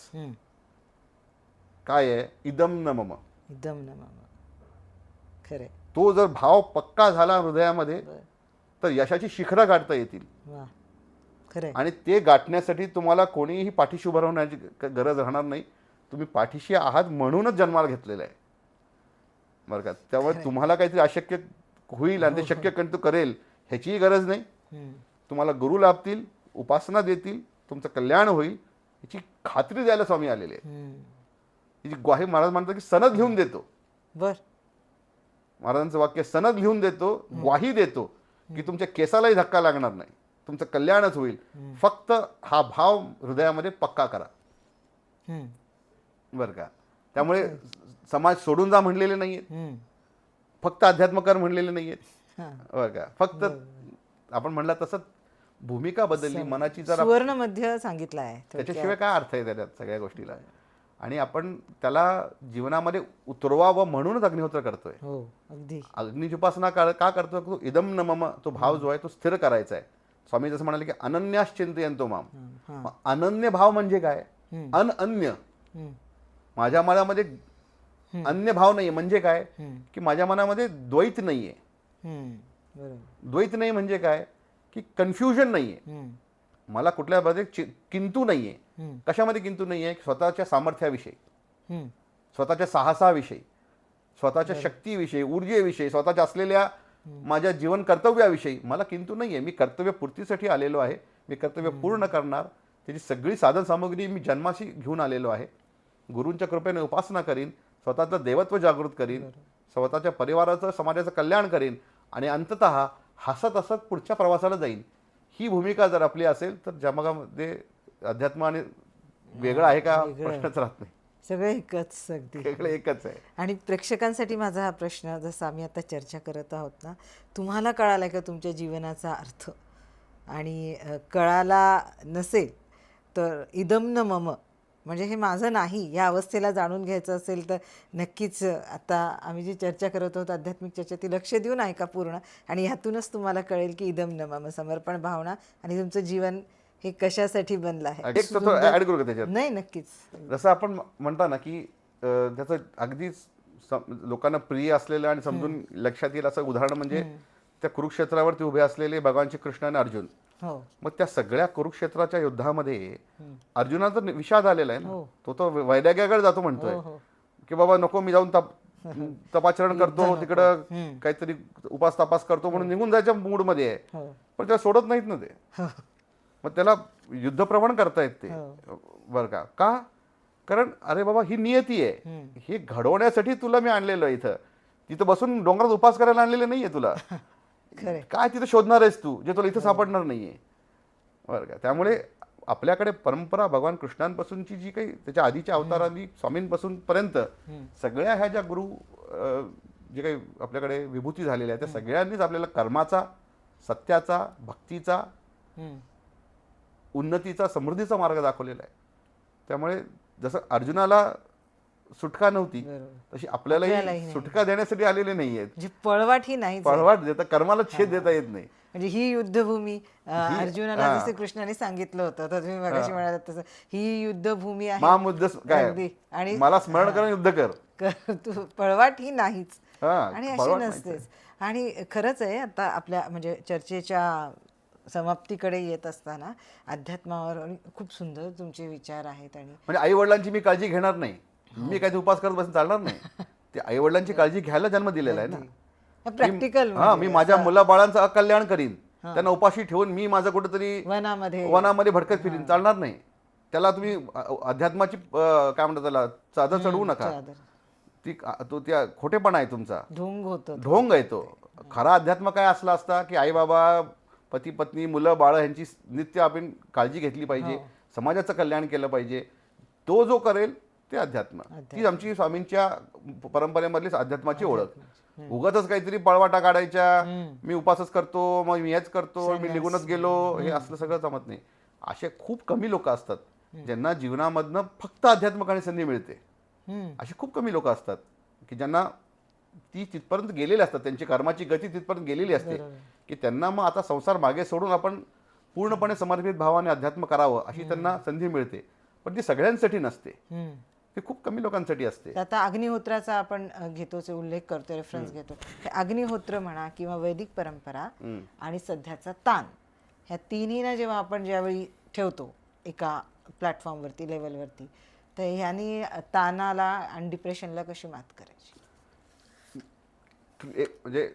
काय आहे? इदम न मम. एकदम ना मामा, खरे, तो जर भाव पक्का झाला हृदयामध्ये तर यशाची शिखरं गाठता येतील. वा, खरे, आणि ते गाठण्यासाठी तुम्हाला कोणीही पाठीशी उभं राहण्याची गरज राहणार नाही. तुम्ही पाठीशी आहात म्हणूनच जन्माला घेतलेलं आहे. बरं का? त्यामुळे तुम्हाला काहीतरी अशक्य होईल आणि ते शक्य करेल ह्याचीही गरज नाही. तुम्हाला गुरु लाभतील, उपासना देतील, तुमचं कल्याण होईल याची खात्री द्यायला स्वामी आलेले आहेत. ही ग्वाही महाराज म्हणतात की सनद लिहून देतो. बर, महाराजांचं वाक्य, सनद लिहून देतो, ग्वाही देतो की तुमच्या केसालाही धक्का लागणार नाही, तुमचं कल्याणच होईल. फक्त हा भाव हृदयामध्ये पक्का करा. बरं का? त्यामुळे समाज सोडून जा म्हणलेले नाहीयेत, फक्त अध्यात्मकार म्हणलेले नाहीयेत. बरं का? फक्त आपण म्हणला तसं भूमिका बदलली मनाची, जर सुवर्ण मध्य सांगितलं आहे त्याच्याशिवाय काय अर्थ आहे त्याच्यात सगळ्या गोष्टीला? आणि आपण त्याला जीवनामध्ये उतरवावं म्हणूनच अग्निहोत्र करतोय. हो, अगदी. अग्नीची उपासना का करतो? तो इदम न मम, तो भाव जो आहे तो स्थिर करायचा आहे. स्वामी जसं म्हणाले की अनन्याश्चिंतयन्तो माम. मग अनन्य भाव म्हणजे काय? अनन्य, माझ्या मनामध्ये अन्य भाव नाहीये. म्हणजे काय की माझ्या मनामध्ये द्वैत नाहीये. द्वैत नाही म्हणजे काय की कन्फ्युजन नाहीये. मला कुठल्या मध्ये किंतु नाहीये. कशामध्ये किंतु नाहीये? स्वतःच्या सामर्थ्याविषयी, स्वतःच्या साहसाविषयी, स्वतःच्या शक्तीविषयी, ऊर्जेविषयी, स्वतःच्या असलेल्या माझ्या जीवन कर्तव्याविषयी मला किंतु नाहीये. मी कर्तव्य पूर्तीसाठी आलेलो आहे. मी कर्तव्य पूर्ण करणार. त्याची सगळी साधन सामग्री मी जन्माशी घेऊन आलेलो आहे. गुरूंच्या कृपेने उपासना करीन, स्वतःचं देवत्व जागृत करीन, स्वतःच्या परिवाराचं, समाजाचं कल्याण करीन आणि अंततः हसत हसत पुढच्या प्रवासाला जाईन. ही भूमिका जर आपली असेल तर जगामध्ये अध्यात्म आणि वेगळं आहे का प्रश्नच राहत नाही. सगळं एकच, अगदी वेगळं एकच आहे. आणि प्रेक्षकांसाठी माझा हा प्रश्न, जसं आम्ही आता चर्चा करत आहोत ना, तुम्हाला कळाला का तुमच्या जीवनाचा अर्थ? आणि कळाला नसेल तर इदम न मम म्हणजे हे माझं नाही, या अवस्थेला जाणून घ्यायचं असेल तर नक्कीच आता आम्ही जी चर्चा करत आहोत आध्यात्मिक चर्चा, ती लक्ष देऊन ऐका पूर्ण, आणि ह्यातूनच तुम्हाला कळेल की इदम न मम, समर्पण भावना आणि तुमचं जीवन हे कशासाठी बनलं आहे. एक तर ऍड करू का त्याच्यात? नाही, नक्कीच. जसं आपण म्हणता ना की त्याचं अगदी लोकांना प्रिय असलेलं आणि समजून लक्षात येईल असं उदाहरण म्हणजे त्या कुरुक्षेत्रावरती उभे असलेले भगवान श्री कृष्ण आणि अर्जुन. हो मग त्या सगळ्या कुरुक्षेत्राच्या युद्धामध्ये अर्जुनाचा विषाद आलेला आहे ना, तो वैराग्याकडे जातो म्हणतोय हो की बाबा नको, मी जाऊन तपाचरण करतो तिकडं, काहीतरी उपास तपास करतो म्हणून निघून जायच्या मूडमध्ये आहे. हो पण त्याला सोडत नाहीत ना ते. मग त्याला युद्धप्रवण करतायत ते, बरं का? कारण अरे बाबा ही नियती आहे, हे घडवण्यासाठी तुला मी आणलेलं आहे इथं. तिथं बसून डोंगरात उपास करायला आणलेलं नाहीये तुला. काय तिथं शोधणार आहेस तू जे तुला इथं सापडणार नाहीये, बरं का? त्यामुळे आपल्याकडे परंपरा भगवान कृष्णांपासूनची जी काही त्याच्या आधीच्या अवतारांनी स्वामींपासून पर्यंत सगळ्या ह्या ज्या गुरु जे काही आपल्याकडे विभूती झालेल्या आहेत त्या सगळ्यांनीच आपल्याला कर्माचा, सत्याचा, भक्तीचा, उन्नतीचा, समृद्धीचा मार्ग दाखवलेला आहे. त्यामुळे जसं अर्जुनाला सुटका नव्हती तशी आपल्यालाही सुटका देण्यासाठी आलेले नाहीयेत. जी पळवाट ही नाही, पळवाट देता, कर्माला छेद देता येत नाही. म्हणजे ही युद्धभूमी अर्जुनाला जसे कृष्णाने सांगितलं होतं, तर तुम्ही मगाशी म्हणालात तसं ही युद्धभूमी आहे. महामुद्द काय, आणि मला स्मरण करून युद्ध कर. तू पळवाट ही नाहीच, आणि अशी पळवाट नसतेच. आणि खरंच आहे, आता आपल्या म्हणजे चर्चेच्या समाप्तीकडे येत असताना अध्यात्मावर खूप सुंदर तुमचे विचार आहेत. आणि म्हणजे आई वडिलांची मी काळजी घेणार नाही, मी काय उपास करत बसून चालणार नाही. ते आई वडिलांची काळजी घ्यायला जन्म दिलेला आहे ना. प्रॅक्टिकल मी माझ्या मुलाबाळांचं अकल्याण करीन, त्यांना उपाशी ठेवून मी माझं कुठेतरी वनामध्ये भटकत फिरीन, चालणार नाही. त्याला तुम्ही अध्यात्माची काय म्हणतात त्याला चादर चढवू नका. तो त्या खोटेपणा आहे तुमचा, ढोंग आहे तो. खरा अध्यात्म काय असला असता की आई बाबा, पती पत्नी, मुलं बाळ यांची नित्य आपण काळजी घेतली पाहिजे, समाजाचं कल्याण केलं पाहिजे. तो जो करेल ते अध्यात्म. ती आमची स्वामींच्या परंपरेमधलीच अध्यात्माची ओळख. उगाच काहीतरी पळवाटा काढायच्या, मी उपासच करतो, मग मी हेच करतो, मी निघूनच गेलो, हे असलं सगळं जमत नाही. असे खूप कमी लोक असतात ज्यांना जीवनामधनं फक्त अध्यात्म संधी मिळते. असे खूप कमी लोक असतात की ज्यांना ती तिथपर्यंत गेलेली असतात, त्यांची कर्माची गती तिथपर्यंत गेलेली असते की त्यांना मग आता संसार मागे सोडून आपण पूर्णपणे समर्पित भावाने अध्यात्म करावं अशी त्यांना संधी मिळते. पण ती सगळ्यांसाठी नसते, ती खूप कमी लोकांसाठी असते. आता अग्निहोत्राचा आपण घेतोच, उल्लेख करतो, रेफरन्स घेतो. अग्निहोत्र म्हणा किंवा वैदिक परंपरा आणि सध्याचा ताण, ह्या तिन्हीना जेव्हा आपण ज्यावेळी ठेवतो एका प्लॅटफॉर्मवरती, लेवलवरती, तर ह्यानी ताणाला आणि डिप्रेशनला कशी मात करायची? म्हणजे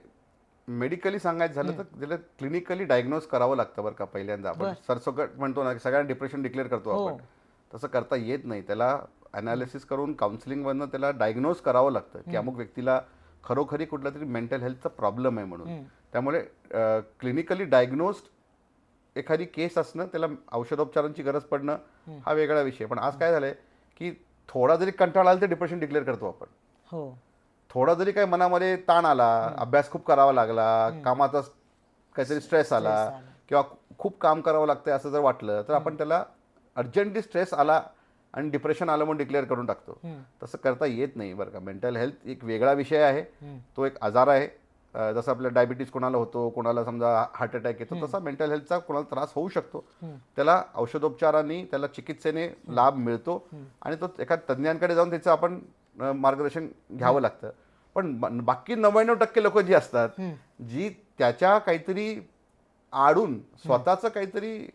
मेडिकली सांगायचं झालं तर त्याला क्लिनिकली डायग्नोज करावं लागतं बरं का. पहिल्यांदा आपण सरसकट म्हणतो ना, सगळ्यांना डिप्रेशन डिक्लेअर करतो आपण, तसं करता येत नाही. त्याला अनालिसिस करून काउन्सिलिंगमधनं त्याला डायग्नोज करावं लागतं की अमुक व्यक्तीला खरोखरी कुठला तरी मेंटल हेल्थचा प्रॉब्लेम आहे म्हणून. त्यामुळे क्लिनिकली डायग्नोस्ड एखादी केस असणं, त्याला औषधोपचारांची गरज पडणं हा वेगळा विषय. पण आज काय झालंय की थोडा जरी कंटाळा आला तर डिप्रेशन डिक्लेअर करतो आपण. थोडा जरी काही मनामध्ये ताण आला, अभ्यास खूप करावा लागला, कामाचा काहीतरी स्ट्रेस आला किंवा खूप काम करावं लागतंय असं जर वाटलं तर आपण त्याला अर्जंटली स्ट्रेस आला आणि डिप्रेशन आलं म्हणून डिक्लेअर करून टाकतो. तसं करता येत नाही बरं का. मेंटल हेल्थ एक वेगळा विषय आहे, तो एक आजार आहे. जसं आपल्या डायबिटीज कोणाला होतो, कोणाला समजा हार्ट अटॅक येतो, तसा मेंटल हेल्थचा कोणाला त्रास होऊ शकतो. त्याला औषधोपचारांनी, त्याला चिकित्सेने लाभ मिळतो आणि तो एका तज्ज्ञांकडे जाऊन त्याचं आपण मार्गदर्शन घ्यावं लागतं. पण बाकी 99% लोक जी असतात, जी त्याच्या काहीतरी आडून स्वतःचं काहीतरी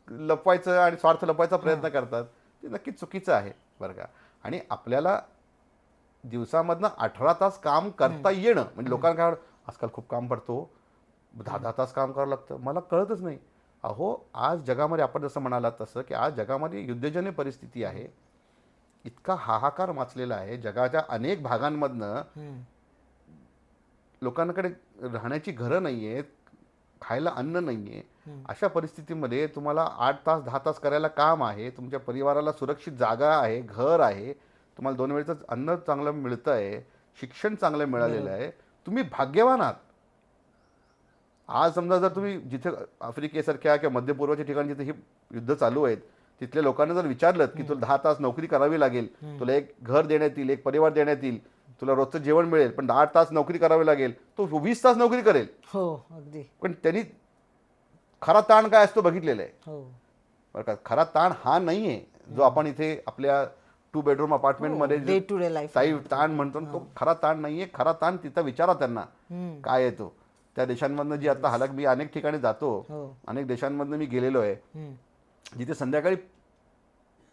लपवायचं आणि स्वार्थ लपवायचा प्रयत्न करतात, ते नक्कीच चुकीचं आहे बरं का. आणि आपल्याला दिवसामधनं 18 तास काम करता येणं म्हणजे लोकांना काय आजकाल खूप काम पडतो, 10-10 तास काम करावं लागतं, मला कळतच नाही. अहो, आज जगामध्ये आपण जसं म्हणालात तसं की आज जगामध्ये युद्धजन्य परिस्थिती आहे, इतका हाहाकार माचलेला आहे. जगाच्या अनेक भागांमधनं लोकांकडे राहण्याची घरं नाही आहेत, खायला अन्न नाही आहे. अशा परिस्थितीमध्ये तुम्हाला 8 तास 10 तास करायला काम आहे, तुमच्या परिवाराला सुरक्षित जागा आहे, घर आहे, तुम्हाला 2 वेळचं अन्न चांगलं मिळतं आहे, शिक्षण चांगलं मिळालेलं आहे, तुम्ही भाग्यवान आहात. आज समजा जर तुम्ही जिथे आफ्रिकेसारख्या किंवा मध्यपूर्वच्या ठिकाणी जिथे ही युद्ध चालू आहेत तिथल्या लोकांना जर विचारलं की तुला 10 तास नोकरी करावी लागेल, तुला एक घर देण्यात येईल, एक परिवार देण्यात येईल, तुला रोजचं जेवण मिळेल, पण 8 तास नोकरी करावी लागेल, तो 20 तास नोकरी करेल. हो, अगदी. पण त्यांनी खरा ताण काय असतो बघितलेला आहे बरं का. खरा ताण हा नाही आहे जो आपण इथे आपल्या 2 बेडरूम अपार्टमेंटमध्ये डे टू डे लाईफ ताण म्हणतो, तो खरा ताण नाहीये. खरा ताण तिथं विचारा त्यांना काय आहे तो. त्या देशांमधनं जी आता हालक, मी अनेक ठिकाणी जातो, हो. अनेक देशांमधनं मी गेलेलो आहे, हम्म. जिथे संध्याकाळी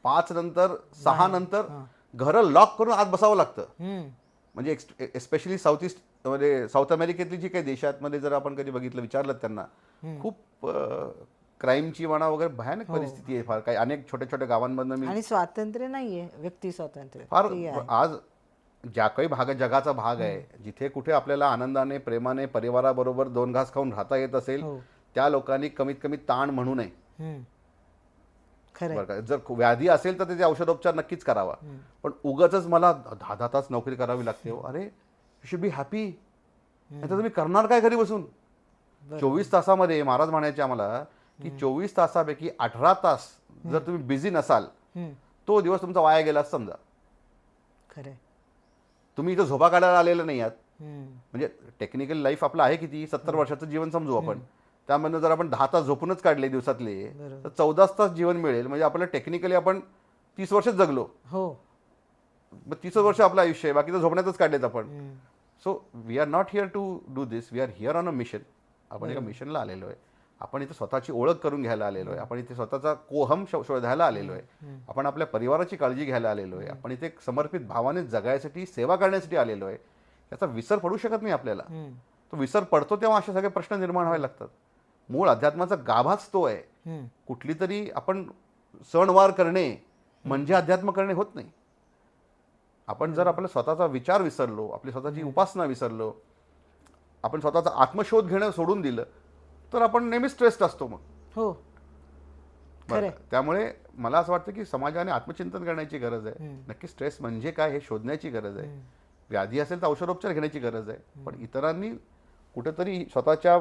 5 नंतर 6 नंतर घरं लॉक करून आत बसावं लागतं. हम्म. म्हणजे एस्पेशली साऊथ ईस्ट म्हणजे साऊथ अमेरिकेतली जी काही देशांमध्ये जर आपण कधी बघितलं, विचारलं त्यांना, खूप क्राईमची म्हणा वगैरे भयानक परिस्थिती आहे. फार काही अनेक छोट्या छोट्या गावांमधनं मी आणि स्वातंत्र्य नाहीये, व्यक्ती स्वातंत्र्य फार ते आहे. आज ज्या काही जगाचा भाग आहे, जिथे कुठे आपल्याला आनंदाने, प्रेमाने, परिवाराबरोबर 2 घास खाऊन राहता येत असेल, हो. त्या लोकांनी कमीत कमी ताण म्हणू नये. हम्म. खरंय. बरं का, जर व्याधी असेल तर त्याचे औषधोपचार नक्कीच करावा, पण उगाचच मला 10 तास नोकरी करावी लागते. अरे यू शुड बी हॅपी. नाही तर तुम्ही करणार काय घरी बसून? 24 तासामध्ये महाराज म्हणायचे आम्हाला की 24 तासापैकी 18 तास जर तुम्ही बिझी नसाल, तो दिवस तुमचा वाया गेला असं समजा. खरंय. तुम्ही इथं झोपा काढायला आलेले नाही आहात. हम्म. म्हणजे टेक्निकल लाईफ आपलं आहे किती, 70 वर्षाचं जीवन समजू आपण. त्यामधनं जर आपण 10 तास झोपूनच काढले दिवसातले, तर 14 तास जीवन मिळेल. म्हणजे आपल्याला टेक्निकली आपण 30 वर्षच जगलो. हो. मग 30 वर्ष आपलं आयुष्य आहे, बाकीचं झोपण्यातच काढलेत आपण. So we are not here to do this, we are here on a mission. आपण एका मिशनला आलेलो आहे. आपण इथे स्वतःची ओळख करून घ्यायला आलेलो आहे. आपण इथे स्वतःचा कोहम शोधायला आलेलो आहे. आपण आपल्या परिवाराची काळजी घ्यायला आलेलो आहे. आपण इथे एक समर्पित भावाने जगायसाठी, सेवा करण्यासाठी आलेलो आहे. याचा विसर पडू शकत नाही आपल्याला. तो विसर पडतो तेव्हा असे सगळे प्रश्न निर्माण व्हायला लागतात. मूळ अध्यात्माचा गाभाच तो आहे. कुठली तरी आपण सणवार करणे म्हणजे अध्यात्म करणे होत नाही. आपण जर आपला स्वतःचा विचार विसरलो, आपली स्वतःची उपासना विसरलो, आपण स्वतःचा आत्मशोध घेणं सोडून दिलं, तर आपण नेहमी स्ट्रेस्ड असतो. मग हो. बरं, त्यामुळे मला असं वाटतं की समाजाने आत्मचिंतन करण्याची गरज आहे. नक्की स्ट्रेस म्हणजे काय हे शोधण्याची गरज आहे. व्याधी असेल तर औषधोपचार घेण्याची गरज आहे. पण इतरांनी कुठेतरी स्वतःच्या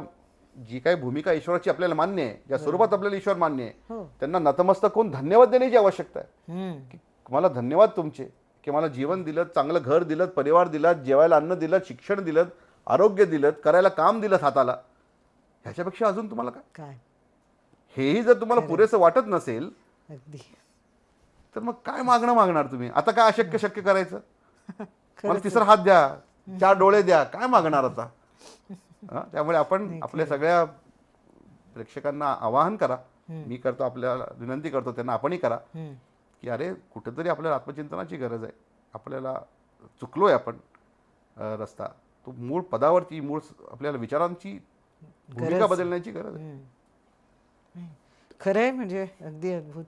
जी काही भूमिका ईश्वराची आपल्याला मान्य आहे, ज्या स्वरूपात आपल्याला ईश्वर मान्य आहे, त्यांना नतमस्तक होऊन धन्यवाद देण्याची आवश्यकता आहे. की मला धन्यवाद तुमचे की मला जीवन दिलं, चांगलं घर दिलं, परिवार दिला, जेवायला अन्न दिलं, शिक्षण दिलं, आरोग्य दिलं, करायला काम दिलं हाताला. ह्याच्यापेक्षा अजून तुम्हाला काय? हेही जर तुम्हाला पुरेसं वाटत नसेल, अगदी, तर मग काय मागणार तुम्ही? आता काय अशक्य शक्य करायचं? मला तिसरा हात द्या, 4 डोळे द्या, काय मागणार आता? त्यामुळे आपण आपल्या सगळ्या प्रेक्षकांना आवाहन करा, मी करतो, आपल्याला विनंती करतो, त्यांना आपणही करा की अरे कुठेतरी आपल्याला आत्मचिंतनाची गरज आहे. आपल्याला चुकलोय आपण रस्ता, तो मूळ पदावरती, मूळ आपल्याला विचारांची भूमिका बदलण्याची गरज आहे. खरंय. म्हणजे अगदी अद्भुत.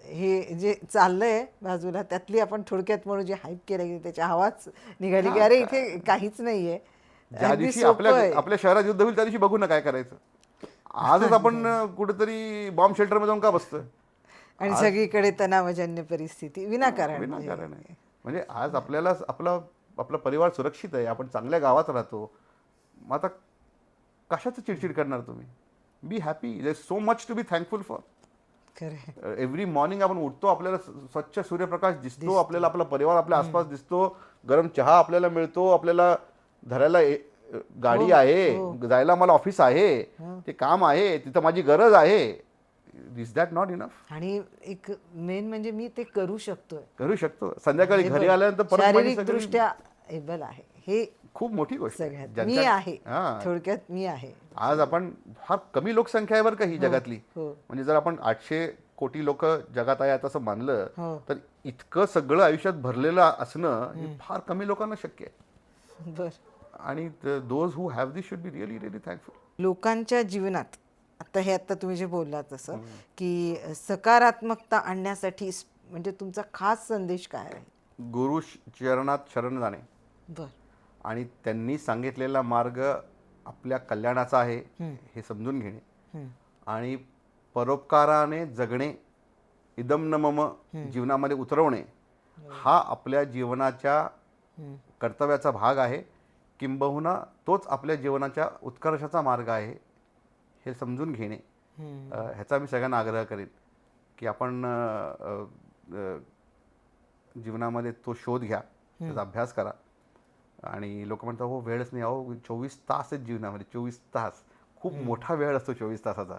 हे जे चाललंय बाजूला, त्यातली आपण थोडक्यात म्हणून जे हाईप केलं की त्याची हवाच निघाली की अरे इथे काहीच नाहीये. ज्या दिवशी आपल्या शहरात युद्ध होईल त्या दिवशी बघू ना काय करायचं. आजच आपण कुठेतरी बॉम्ब शेल्टरमध्ये जाऊन का बसतोय? आणि सगळीकडे तणावजन्य परिस्थिती विनाकारण. म्हणजे आज आपल्याला आपला परिवार सुरक्षित आहे, आपण चांगल्या गावात राहतो. मग आता कशाचं चिडचिड करणार तुम्ही? Be happy. There is so much to be thankful for. Every morning आपण उठतो, आपल्याला स्वच्छ सूर्यप्रकाश दिसतो, आपल्याला आपला परिवार आपल्या आसपास दिसतो, गरम चहा आपल्याला मिळतो, आपल्याला धरायला गाडी आहे, जायला मला ऑफिस आहे, ते काम आहे, तिथं माझी गरज आहे. Is that not enough? आणि एक मेन म्हणजे मी ते करू शकतो. संध्याकाळी घरी आल्यानंतर शारीरिकदृष्ट्या एबल आहे, हे खूप मोठी गोष्ट सगळ्यात. मी आहे, थोडक्यात मी आहे. आज आपण फार कमी लोकसंख्या आहे बरं का ही जगातली. म्हणजे जर आपण 800 कोटी लोक जगात आहेत असं मानलं, तर इतकं सगळं आयुष्यात भरलेलं असणं हे फार कमी लोकांना शक्य आहे. बर. आणि those who have this should be really really thankful. लोकांच्या जीवनात आता तुम्ही जे बोललात तसं की सकारात्मकता आणण्यासाठी म्हणजे तुमचा खास संदेश काय आहे? गुरु चरणात शरण जाणे. बर. आणि त्यांनी सांगितलेला मार्ग आपल्या कल्याणाचा आहे हे समजून घेणे आणि परोपकाराने जगणे, इदम न मम जीवनामध्ये उतरवणे, हा आपल्या जीवनाच्या कर्तव्याचा भाग आहे. किंबहुना तोच आपल्या जीवनाच्या उत्कर्षाचा मार्ग आहे हे समजून घेणे. ह्याचा मी सगळ्यांना आग्रह करेन की आपण जीवनामध्ये तो शोध घ्या, त्याचा अभ्यास करा. आणि लोक म्हणतात हो वेळच नाही, अहो 24 तास आहेत जीवनामध्ये. 24 तास खूप मोठा वेळ असतो 24 तासाचा,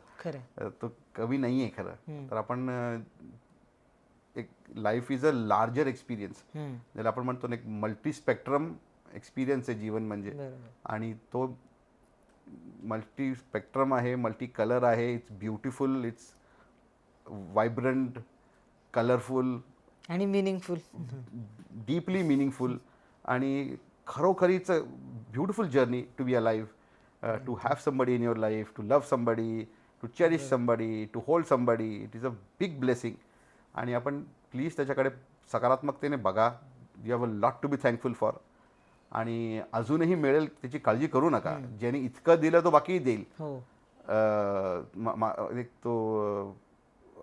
तो कमी नाही आहे खरं. तर आपण एक life is a larger experience, ज्याला आपण म्हणतो ना एक मल्टी स्पेक्ट्रम एक्सपिरियन्स आहे जीवन म्हणजे. आणि तो मल्टी स्पेक्ट्रम आहे, मल्टी कलर आहे, it's beautiful, it's vibrant, colourful, आणि मिनिंगफुल. डीपली मिनिंगफुल, आणि खरोखरीच a beautiful journey to be alive, to have somebody in your life, to love somebody, to cherish somebody, to hold somebody. It is a big blessing. आणि आपण प्लीज त्याच्याकडे सकारात्मकतेने बघा. You have a lot to be thankful for. आणि अजूनही मिळेल त्याची काळजी करू नका. ज्याने इतकं दिलं तो बाकीही देईल. हो. एक तो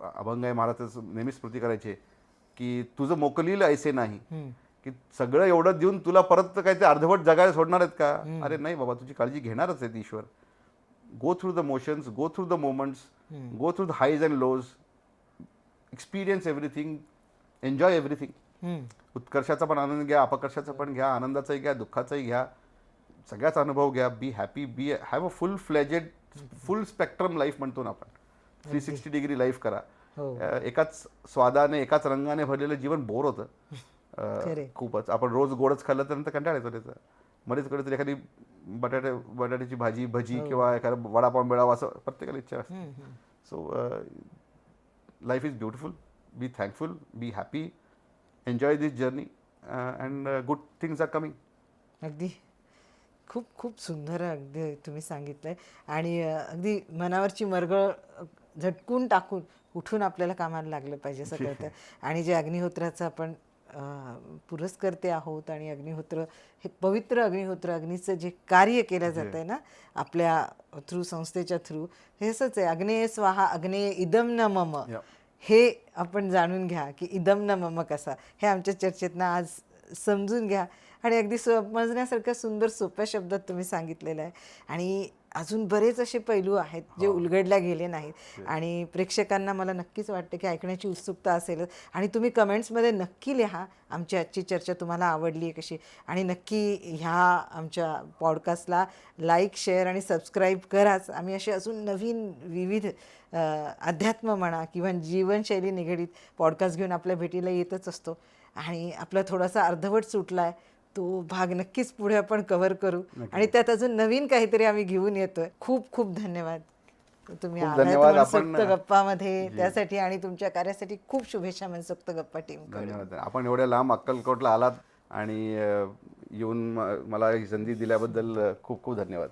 अभंग आहे महाराज नेहमीच स्मृती करायचे की तुझं मोकलील ऐसे नाही, की सगळं एवढं देऊन तुला परत काय ते अर्धवट जगायला सोडणार आहेत का? अरे नाही बाबा, तुझी काळजी घेणारच आहेत ईश्वर. Go through the motions, go through the moments, go through the highs and lows, experience everything, enjoy everything. उत्कर्षाचा पण आनंद घ्या, अपकर्षाचा पण घ्या, आनंदाचाही घ्या, दुःखाचाही घ्या, सगळ्याचा अनुभव घ्या. Be happy, be have a full fledged, full spectrum life म्हणतो ना आपण. 360 डिग्री लाईफ करा. एकाच स्वादाने, एकाच रंगाने भरलेलं जीवन बोर होतं खूपच. आपण रोज गोडच खाल्लं तर नंतर कंटाळा येतो त्याचा. मध्येच कधीतरी एखादी बटाट्याची भाजी, भजी किंवा एखादा वडापाव मिळावा असं प्रत्येकाला इच्छा असते. So life is beautiful. Be thankful, be happy, enjoy this journey, and good things are coming. अगदी खूप खूप सुंदर अगदी तुम्ही सांगितलंय. आणि अगदी मनावरची मरगळ झटकून टाकून उठून आपल्याला कामाला लागलं पाहिजे सगळं तर. आणि जे अग्निहोत्राचं आपण पुरस्कर्ते आहोत, आणि अग्निहोत्र हे पवित्र अग्निहोत्र, अग्नीचं जे कार्य केलं जातं आहे ना आपल्या थ्रू, संस्थेच्या थ्रू, हे असंच आहे. अग्नेय स्वाहा अग्नेय इदम न मम, हे आपण जाणून घ्या की इदम न मम कसा, हे आमच्या चर्चेतनं आज समजून घ्या. आणि अगदी समजण्यासारख्या सुंदर सोप्या शब्दात तुम्ही सांगितलेलं आहे. आणि अजून बरेच असे पैलू आहेत जे उलगडल्या गेले नाहीत, आणि प्रेक्षकांना मला नक्कीच वाटतं की ऐकण्याची उत्सुकता असेलच. आणि तुम्ही कमेंट्समध्ये नक्की लिहा आमची आजची चर्चा तुम्हाला आवडली आहे कशी. आणि नक्की ह्या आमच्या पॉडकास्टला लाईक, शेअर आणि सबस्क्राईब कराच. आम्ही असे अजून नवीन विविध अध्यात्म म्हणा किंवा जीवनशैली निगडीत पॉडकास्ट घेऊन आपल्या भेटीला येतच असतो. आणि आपला थोडासा अर्धवट सुटला आहे तो भाग नक्कीच पुढे आपण कव्हर करू. आणि त्यात अजून नवीन काहीतरी आम्ही घेऊन येतोय. खूप खूप धन्यवाद तुम्ही धन्यवाद मनसोक्त गप्पामध्ये. त्यासाठी आणि तुमच्या कार्यासाठी खूप शुभेच्छा मनसोक्त गप्पा टीम. धन्यवाद. आपण एवढ्या लांब अक्कलकोटला आलात आणि येऊन मला ही संधी दिल्याबद्दल खूप खूप धन्यवाद.